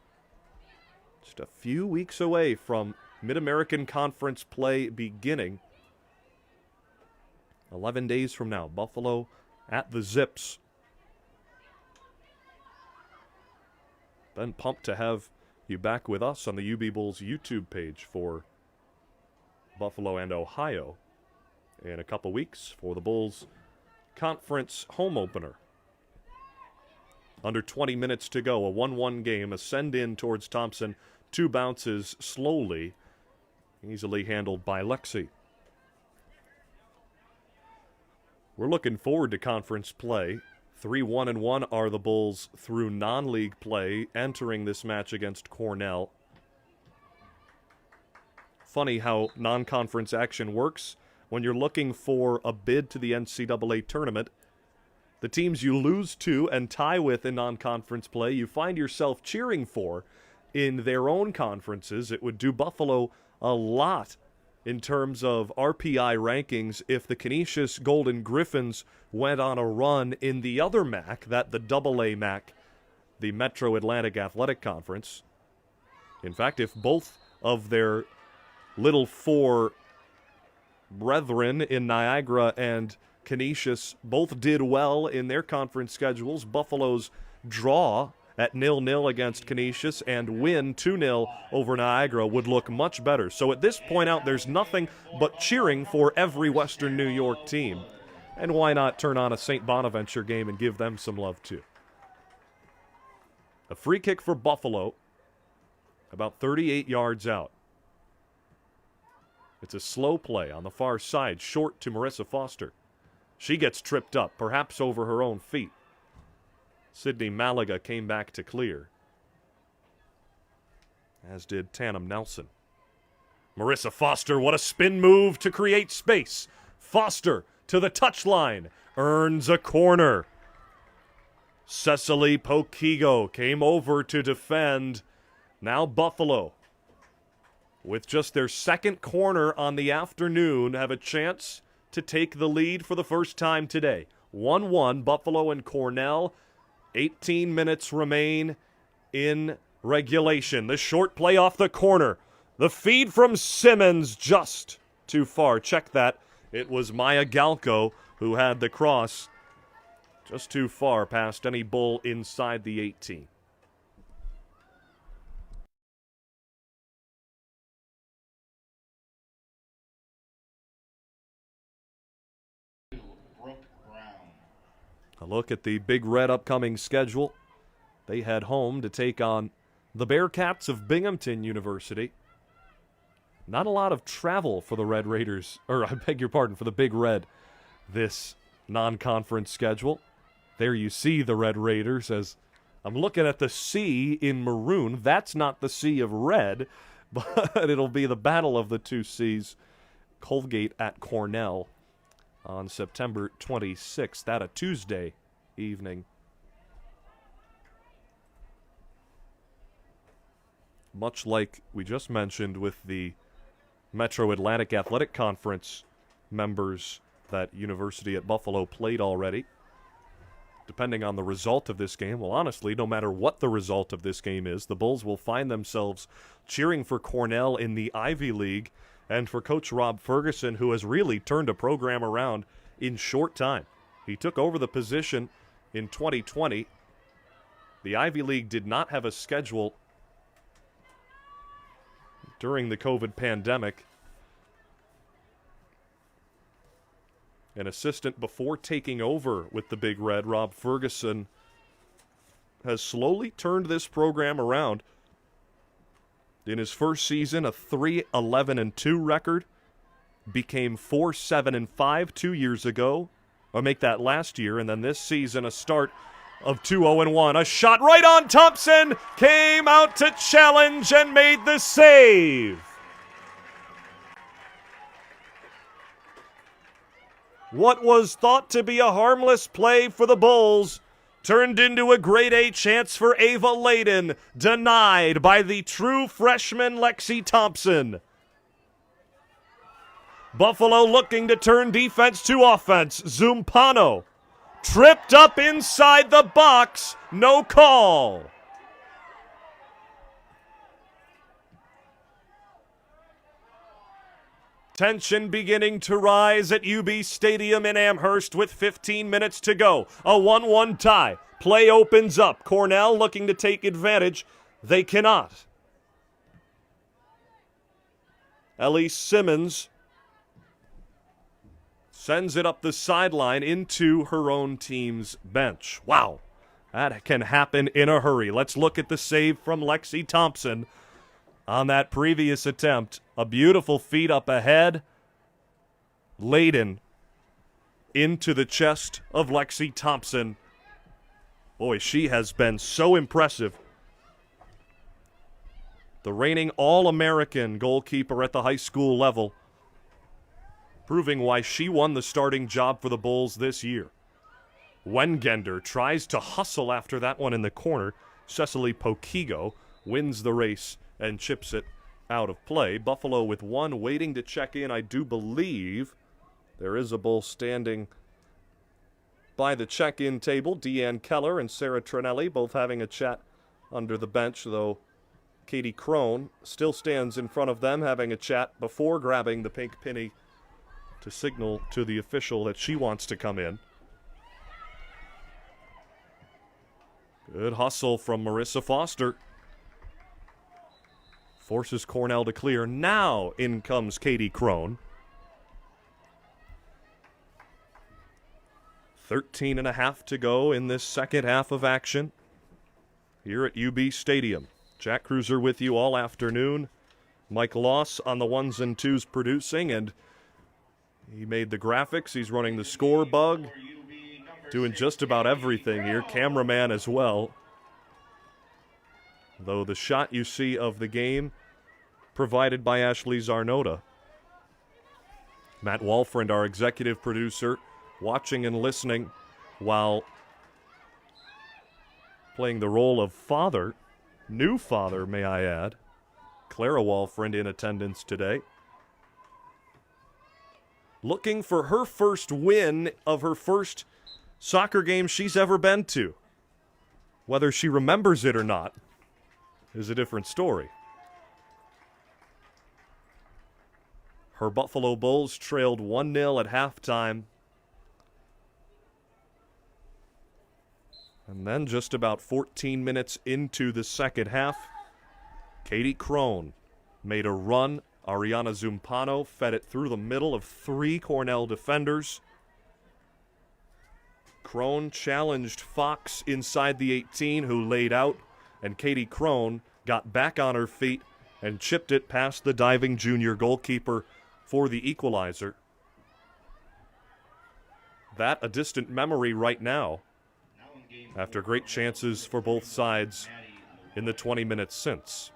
Just a few weeks away from Mid-American Conference play beginning. 11 days from now, Buffalo at the Zips. Been pumped to have you back with us on the UB Bulls YouTube page for Buffalo and Ohio in a couple weeks for the Bulls conference home opener. Under 20 minutes to go, a 1-1 game, a send in towards Thompson, 2 bounces slowly, easily handled by Lexi. We're looking forward to conference play. 3-1-1 are the Bulls through non-league play entering this match against Cornell. Funny how non-conference action works. When you're looking for a bid to the NCAA tournament, the teams you lose to and tie with in non-conference play, you find yourself cheering for in their own conferences. It would do Buffalo a lot in terms of RPI rankings if the Canisius Golden Griffins went on a run in the other MAC, the AA MAC, the Metro Atlantic Athletic Conference. In fact, if both of their Little Four brethren in Niagara and Canisius both did well in their conference schedules, Buffalo's draw at 0-0 against Canisius and win 2-0 over Niagara would look much better. So at this point out, there's nothing but cheering for every Western New York team. And why not turn on a St. Bonaventure game and give them some love too? A free kick for Buffalo, about 38 yards out. It's a slow play on the far side, short to Marissa Foster. She gets tripped up, perhaps over her own feet. Sydney Malaga came back to clear, as did Tatum Nelson. Marissa Foster, what a spin move to create space. Foster to the touchline, earns a corner. Cecily Poquigo came over to defend. Now Buffalo, with just their second corner on the afternoon, have a chance to take the lead for the first time today. 1-1, Buffalo and Cornell. 18 minutes remain in regulation. The short play off the corner. The feed from Simmons just too far. Check that. It was Maya Galco who had the cross just too far past any Bull inside the 18. A look at the Big Red upcoming schedule. They head home to take on the Bearcats of Binghamton University. Not a lot of travel for the Red Raiders, or I beg your pardon, for the Big Red this non-conference schedule. There you see the Red Raiders as I'm looking at the C in maroon. That's not the C of red, but it'll be the battle of the two Cs. Colgate at Cornell on September 26th. That a Tuesday evening. much like we just mentioned with the Metro Atlantic Athletic Conference members that University at Buffalo played already. Depending on the result of this game, well, honestly, no matter what the result of this game is, the Bulls will find themselves cheering for Cornell in the Ivy League and for Coach Rob Ferguson, who has really turned a program around in short time. He took over the position in 2020. The Ivy League did not have a schedule during the COVID pandemic. An assistant before taking over with the Big Red, Rob Ferguson, has slowly turned this program around. In his first season, a 3-11-2 record, became 4-7-5 2 years ago, or make that last year, and then this season a start of 2-0-1. A shot right on Thompson, came out to challenge and made the save. What was thought to be a harmless play for the Bulls turned into a grade A chance for Ava Layden, denied by the true freshman Lexi Thompson. Buffalo looking to turn defense to offense. Zumpano tripped up inside the box, no call. Tension beginning to rise at UB Stadium in Amherst with 15 minutes to go. A 1-1 tie. Play opens up. Cornell looking to take advantage. They cannot. Ellie Simmons sends it up the sideline into her own team's bench. Wow, that can happen in a hurry. Let's look at the save from Lexi Thompson on that previous attempt. A beautiful feed up ahead. Layden into the chest of Lexi Thompson. Boy, she has been so impressive. The reigning All-American goalkeeper at the high school level, proving why she won the starting job for the Bulls this year. Wengender tries to hustle after that one in the corner. Cecily Pokigo wins the race and chips it out of play. Buffalo with one waiting to check in. I do believe there is a Bull standing by the check-in table. Deanne Keller and Sarah Trinelli both having a chat under the bench, though Katie Crone still stands in front of them having a chat before grabbing the pink penny to signal to the official that she wants to come in. Good hustle from Marissa Foster. Forces Cornell to clear. Now in comes Katie Crone. 13.5 to go in this second half of action here at UB Stadium. Jack Cruiser with you all afternoon. Mike Loss on the ones and twos producing, and he made the graphics. He's running the score bug, doing just about everything here. Cameraman as well. Though the shot you see of the game provided by Ashley Zarnota. Matt Walfriend, our executive producer, watching and listening while playing the role of father, new father, may I add. Clara Walfriend in attendance today. Looking for her first win of her first soccer game she's ever been to. Whether she remembers it or not is a different story. Her Buffalo Bulls trailed 1-0 at halftime. And then just about 14 minutes into the second half, Katie Crone made a run. Ariana Zumpano fed it through the middle of three Cornell defenders. Crone challenged Fox inside the 18, who laid out, and Katie Crone got back on her feet and chipped it past the diving junior goalkeeper for the equalizer. That a distant memory right now, after great chances for both sides in the 20 minutes since.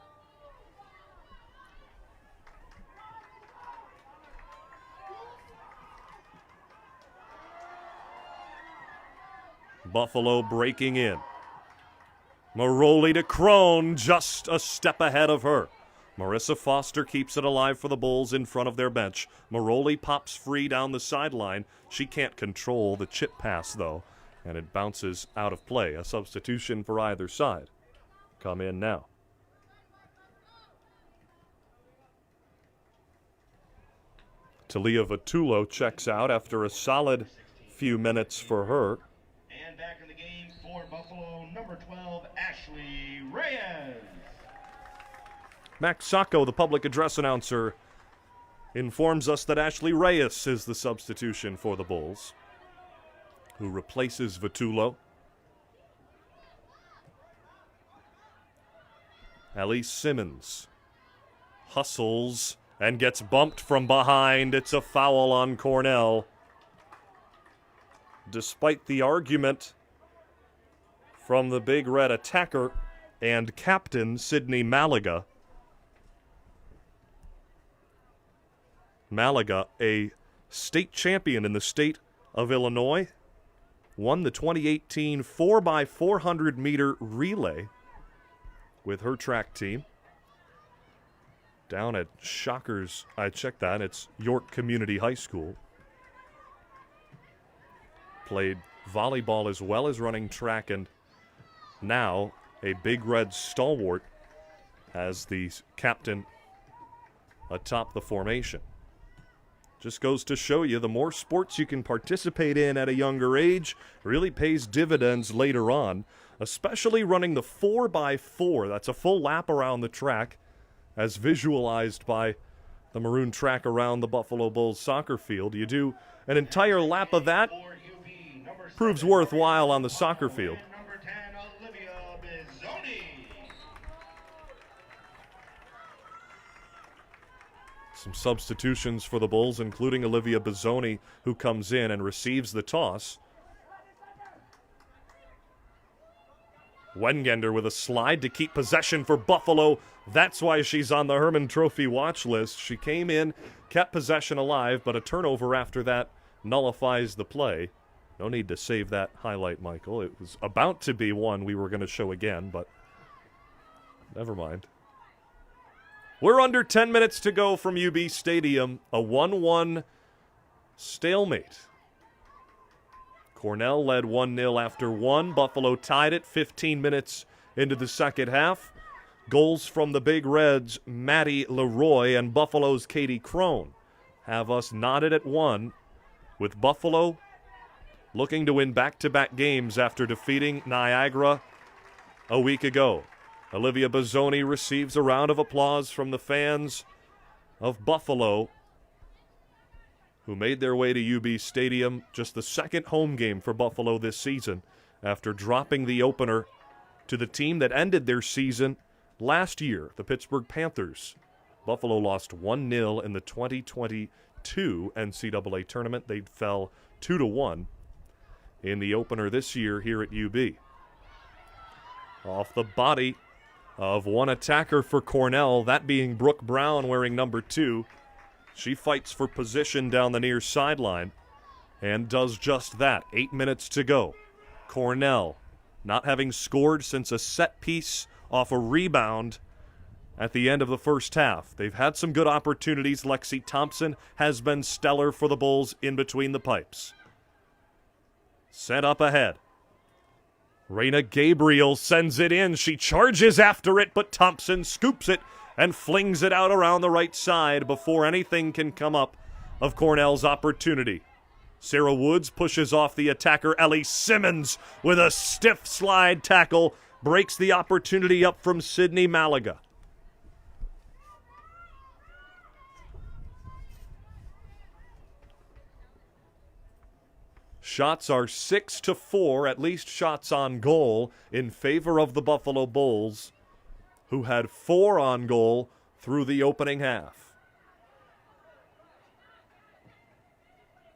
Buffalo breaking in. Maroli to Crone, just a step ahead of her. Marissa Foster keeps it alive for the Bulls in front of their bench. Maroli pops free down the sideline. She can't control the chip pass, though, and it bounces out of play. A substitution for either side. Come in now. Talia Vitullo checks out after a solid few minutes for her. And back in the game for Buffalo, number 12, Ashley Reyes. Max Sacco, the public address announcer, informs us that Ashley Reyes is the substitution for the Bulls, who replaces Vitullo. Elise Simmons hustles and gets bumped from behind. It's a foul on Cornell. Despite the argument from the Big Red attacker and captain Sydney Malaga. Malaga, a state champion in the state of Illinois, won the 2018 4x400 meter relay with her track team. Down at Shockers, I checked that, it's York Community High School. Played volleyball as well as running track, and now a Big Red stalwart as the captain atop the formation. Just goes to show you the more sports you can participate in at a younger age really pays dividends later on, especially running the 4x4. That's a full lap around the track, as visualized by the maroon track around the Buffalo Bulls soccer field. You do an entire lap of that, proves worthwhile on the soccer field. Number 10, Olivia Bizzoni. Some substitutions for the Bulls, including Olivia Bizzoni, who comes in and receives the toss. Wengender with a slide to keep possession for Buffalo. That's why she's on the Hermann Trophy watch list. She came in, kept possession alive, but a turnover after that nullifies the play. No need to save that highlight, Michael. It was about to be one we were going to show again, but never mind. We're under 10 minutes to go from UB Stadium. A 1-1 stalemate. Cornell led 1-0 after one. Buffalo tied it 15 minutes into the second half. Goals from the Big Reds, Maddie Leroy, and Buffalo's Katie Crone have us knotted at 1, with Buffalo looking to win back-to-back games after defeating Niagara a week ago. Olivia Bizzoni receives a round of applause from the fans of Buffalo, who made their way to UB Stadium, just the second home game for Buffalo this season, after dropping the opener to the team that ended their season last year, the Pittsburgh Panthers. Buffalo lost 1-0 in the 2022 NCAA tournament. They fell 2-1 in the opener this year here at UB. Off the body of one attacker for Cornell, that being Brooke Brown wearing number 2. She fights for position down the near sideline and does just that. 8 minutes to go. Cornell not having scored since a set piece off a rebound at the end of the first half. They've had some good opportunities. Lexi Thompson has been stellar for the Bulls in between the pipes. Set up ahead. Raina Gabriel sends it in. She charges after it, but Thompson scoops it and flings it out around the right side before anything can come up of Cornell's opportunity. Sarah Woods pushes off the attacker Ellie Simmons with a stiff slide tackle, breaks the opportunity up from Sydney Malaga. Shots are 6-4, at least shots on goal, in favor of the Buffalo Bulls, who had 4 on goal through the opening half.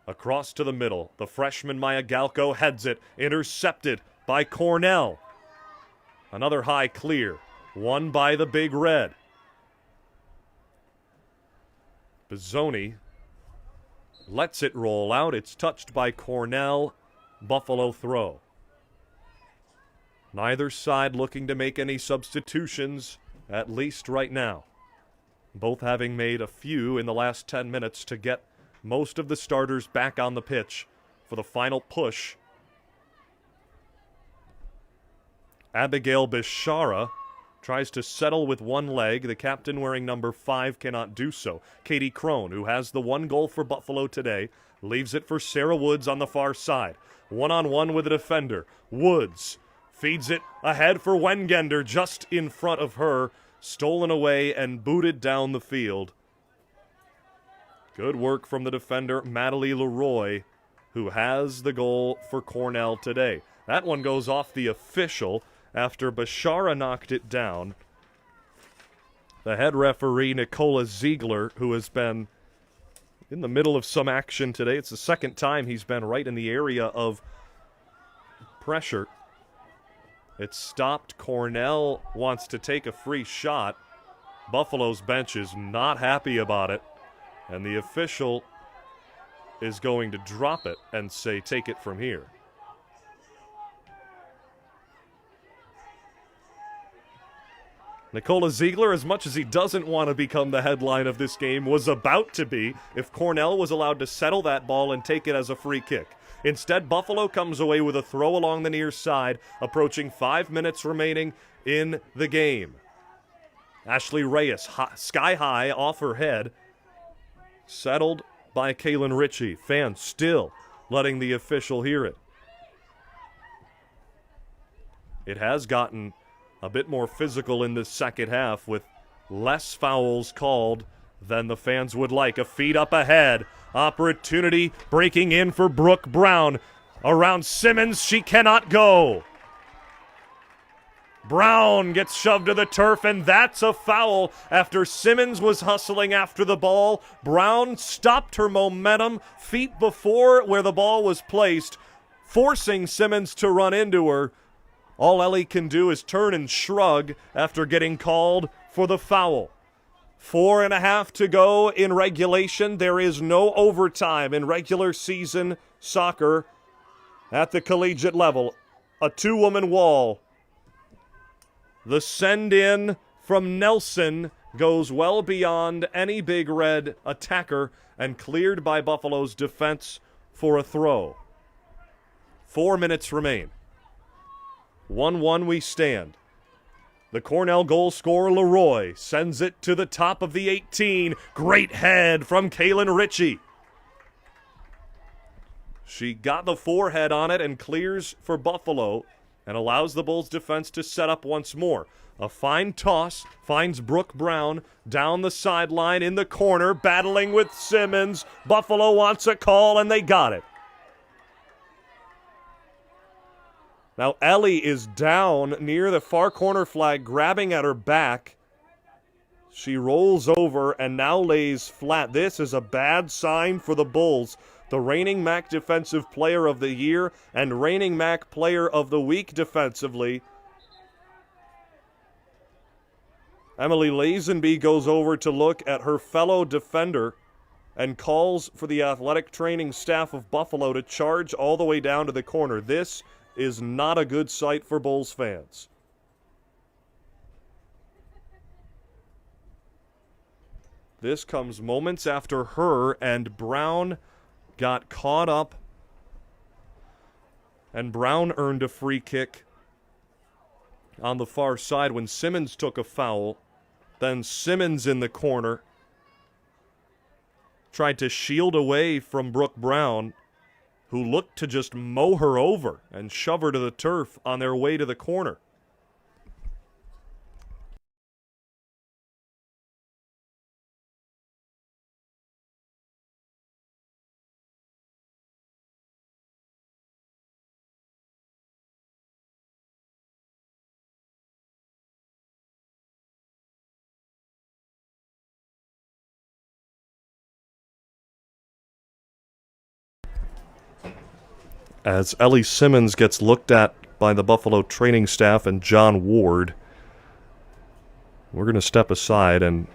Across to the middle, the freshman Maya Galco heads it, intercepted by Cornell. Another high clear, won by the Big Red. Bizzoni lets it roll out. It's touched by Cornell. Buffalo throw. Neither side looking to make any substitutions, at least right now. Both having made a few in the last 10 minutes to get most of the starters back on the pitch for the final push. Abigail Bishara tries to settle with one leg. The captain wearing number 5 cannot do so. Katie Crone, who has the one goal for Buffalo today, leaves it for Sarah Woods on the far side. One-on-one with a defender. Woods feeds it ahead for Wengender just in front of her. Stolen away and booted down the field. Good work from the defender, Madeline Leroy, who has the goal for Cornell today. That one goes off the official after Bashara knocked it down. The head referee, Nicola Ziegler, who has been in the middle of some action today. It's the second time he's been right in the area of pressure. It's stopped. Cornell wants to take a free shot. Buffalo's bench is not happy about it. And the official is going to drop it and say, take it from here. Nicola Ziegler, as much as he doesn't want to become the headline of this game, was about to be if Cornell was allowed to settle that ball and take it as a free kick. Instead, Buffalo comes away with a throw along the near side, approaching 5 minutes remaining in the game. Ashley Reyes, sky high off her head, settled by Kaylin Ritchie. Fans still letting the official hear it. It has gotten a bit more physical in the second half with less fouls called than the fans would like. A feed up ahead. Opportunity breaking in for Brooke Brown. Around Simmons, she cannot go. Brown gets shoved to the turf, and that's a foul after Simmons was hustling after the ball. Brown stopped her momentum feet before where the ball was placed, forcing Simmons to run into her. All Ellie can do is turn and shrug after getting called for the foul. 4.5 to go in regulation. There is no overtime in regular season soccer at the collegiate level. A two-woman wall. The send-in from Nelson goes well beyond any Big Red attacker and cleared by Buffalo's defense for a throw. 4 minutes remain. 1-1 we stand. The Cornell goal scorer Leroy sends it to the top of the 18. Great head from Kaylin Ritchie. She got the forehead on it and clears for Buffalo and allows the Bulls defense to set up once more. A fine toss finds Brooke Brown down the sideline in the corner, battling with Simmons. Buffalo wants a call, and they got it. Now Ellie is down near the far corner flag, grabbing at her back. She rolls over and now lays flat. This is a bad sign for the Bulls. The reigning MAC Defensive Player of the Year and reigning MAC Player of the Week defensively. Emily Lazenby goes over to look at her fellow defender and calls for the athletic training staff of Buffalo to charge all the way down to the corner. This is not a good sight for Bulls fans. This comes moments after her and Brown got caught up, and Brown earned a free kick on the far side when Simmons took a foul. Then Simmons in the corner tried to shield away from Brooke Brown, who looked to just mow her over and shove her to the turf on their way to the corner. As Ellie Simmons gets looked at by the Buffalo training staff and John Ward, we're going to step aside and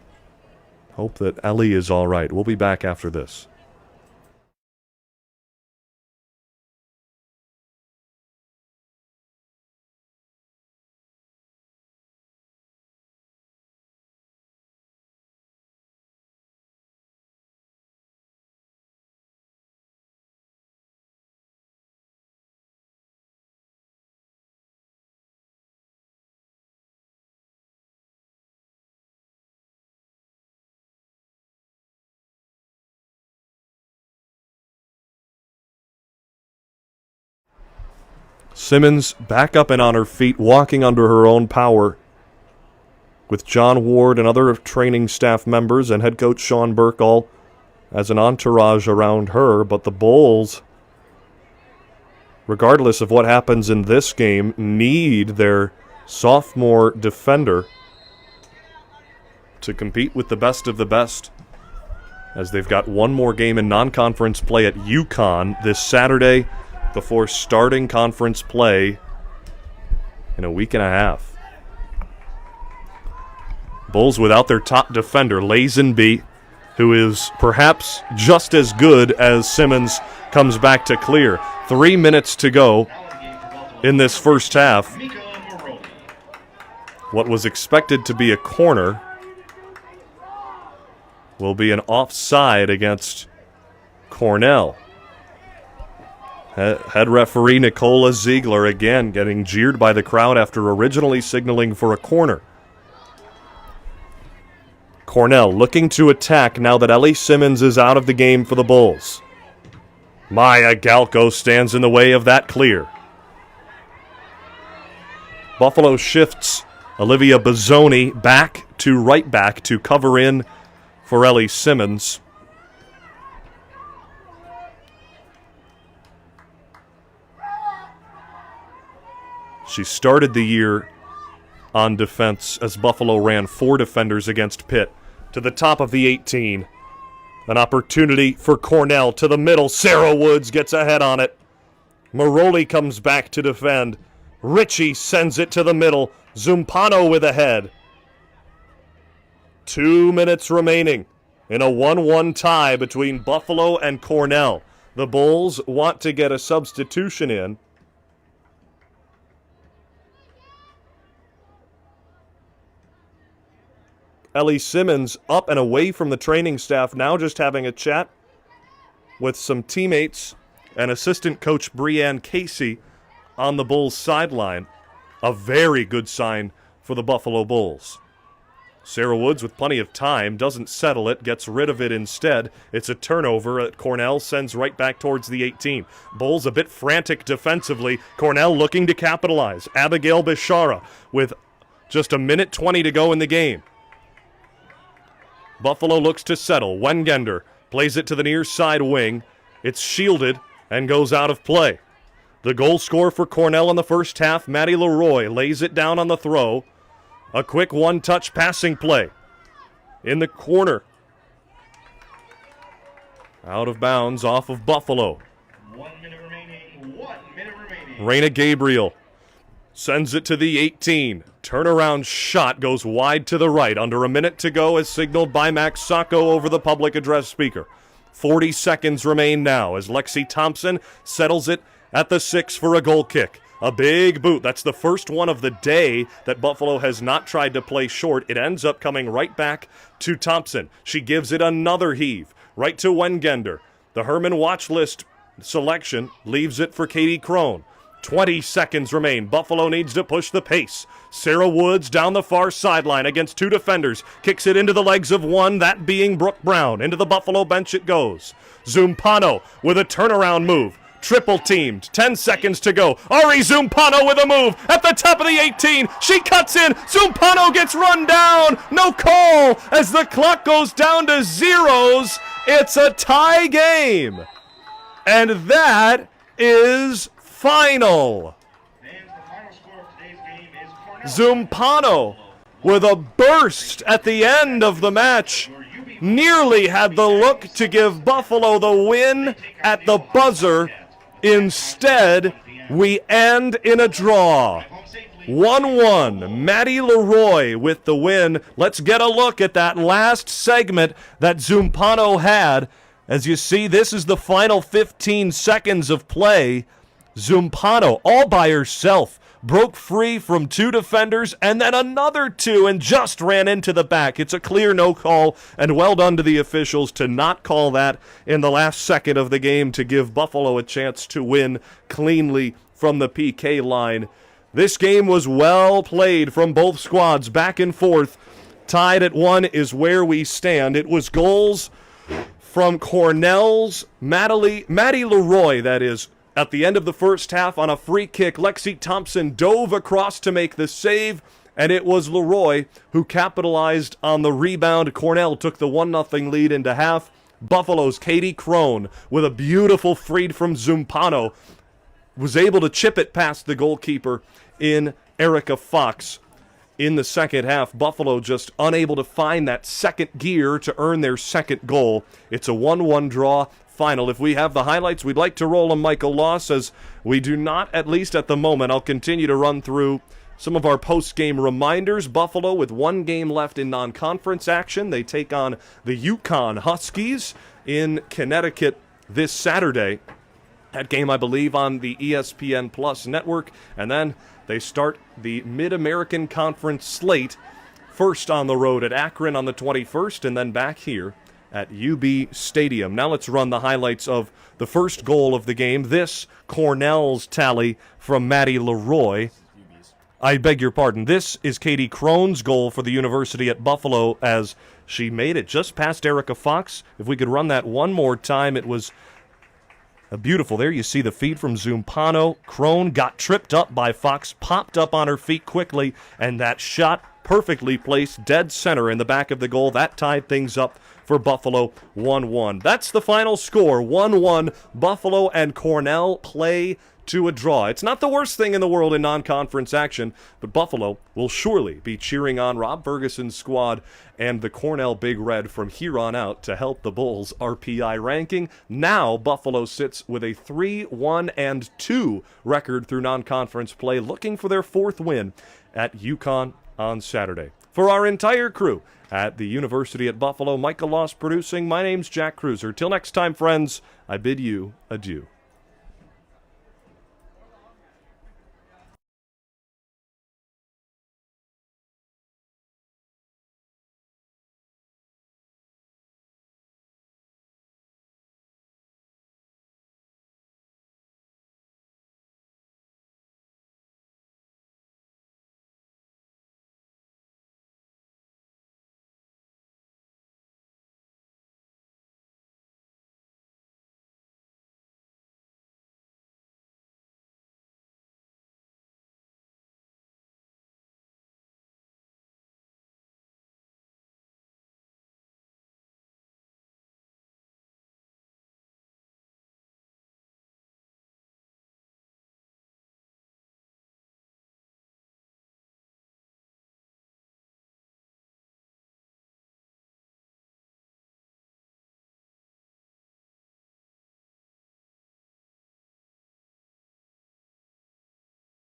hope that Ellie is all right. We'll be back after this. Simmons back up and on her feet, walking under her own power, with John Ward and other training staff members and head coach Sean Burke all as an entourage around her. But the Bulls, regardless of what happens in this game, need their sophomore defender to compete with the best of the best, as they've got one more game in non-conference play at UConn this Saturday before starting conference play in a week and a half. Bulls without their top defender, Lazenby, who is perhaps just as good as Simmons comes back to clear. 3 minutes to go in this first half. What was expected to be a corner will be an offside against Cornell. Head referee Nicola Ziegler again getting jeered by the crowd after originally signaling for a corner. Cornell looking to attack now that Ellie Simmons is out of the game for the Bulls. Maya Galko stands in the way of that clear. Buffalo shifts Olivia Bozzoni back to right back to cover in for Ellie Simmons. She started the year on defense as Buffalo ran 4 defenders against Pitt to the top of the 18. An opportunity for Cornell to the middle. Sarah Woods gets ahead on it. Maroli comes back to defend. Ritchie sends it to the middle. Zumpano with a head. 2 minutes remaining in a 1-1 tie between Buffalo and Cornell. The Bulls want to get a substitution in. Ellie Simmons up and away from the training staff, now just having a chat with some teammates and assistant coach Breanne Casey on the Bulls sideline. A very good sign for the Buffalo Bulls. Sarah Woods, with plenty of time, doesn't settle it, gets rid of it instead. It's a turnover that Cornell sends right back towards the 18. Bulls a bit frantic defensively. Cornell looking to capitalize. Abigail Bishara with just 1:20 to go in the game. Buffalo looks to settle. Wengender plays it to the near side wing. It's shielded and goes out of play. The goal scorer for Cornell in the first half, Maddie Leroy, lays it down on the throw. A quick one-touch passing play in the corner. Out of bounds off of Buffalo. 1 minute remaining. 1 minute remaining. Raina Gabriel sends it to the 18. Turnaround shot goes wide to the right. Under a minute to go as signaled by Max Sacco over the public address speaker. 40 seconds remain now as Lexi Thompson settles it at the 6 for a goal kick. A big boot. That's the first one of the day that Buffalo has not tried to play short. It ends up coming right back to Thompson. She gives it another heave. Right to Wengender. The Herman watch list selection leaves it for Katie Crone. 20 seconds remain. Buffalo needs to push the pace. Sarah Woods down the far sideline against 2 defenders. Kicks it into the legs of one, that being Brooke Brown. Into the Buffalo bench it goes. Zumpano with a turnaround move. Triple teamed. 10 seconds to go. Ari Zumpano with a move at the top of the 18. She cuts in. Zumpano gets run down. No call as the clock goes down to zeros. It's a tie game. And that is final. And the final score of today's game is Cornell. Zumpano with a burst at the end of the match. Nearly had the look to give Buffalo the win at the buzzer. Instead, we end in a draw. 1-1. Maddie Leroy with the win. Let's get a look at that last segment that Zumpano had. As you see, this is the final 15 seconds of play. Zumpano, all by herself, broke free from 2 defenders and then another 2 and just ran into the back. It's a clear no call, and well done to the officials to not call that in the last second of the game to give Buffalo a chance to win cleanly from the PK line. This game was well played from both squads, back and forth. Tied at 1 is where we stand. It was goals from Cornell's Maddie Leroy, that is, At the end of the first half, on a free kick, Lexi Thompson dove across to make the save, and it was Leroy who capitalized on the rebound. Cornell took the 1-0 lead into half. Buffalo's Katie Crone, with a beautiful feed from Zumpano, was able to chip it past the goalkeeper in Erica Fox. In the second half, Buffalo just unable to find that second gear to earn their second goal. It's a 1-1 draw final. If we have the highlights, we'd like to roll them. Michael Law says we do not, at least at the moment. I'll continue to run through some of our post-game reminders. Buffalo with 1 game left in non-conference action. They take on the Yukon Huskies in Connecticut this Saturday. That game, I believe, on the ESPN Plus network. And then they start the Mid-American Conference slate, first on the road at Akron on the 21st, and then back here at UB Stadium. Now let's run the highlights of the first goal of the game. This, Cornell's tally from Maddie Leroy. I beg your pardon. This is Katie Crone's goal for the University at Buffalo as she made it just past Erica Fox. If we could run that one more time, it was beautiful. There you see the feed from Zumpano. Crone got tripped up by Fox, popped up on her feet quickly, and that shot perfectly placed dead center in the back of the goal. That tied things up for Buffalo 1-1. That's the final score, 1-1. Buffalo and Cornell play to a draw. It's not the worst thing in the world in non-conference action, but Buffalo will surely be cheering on Rob Ferguson's squad and the Cornell Big Red from here on out to help the Bulls' RPI ranking. Now Buffalo sits with a 3-1-2 record through non-conference play, looking for their 4th win at Yukon on Saturday. For our entire crew at the University at Buffalo, Michael Loss producing, my name's Jack Cruiser. Till next time, friends, I bid you adieu.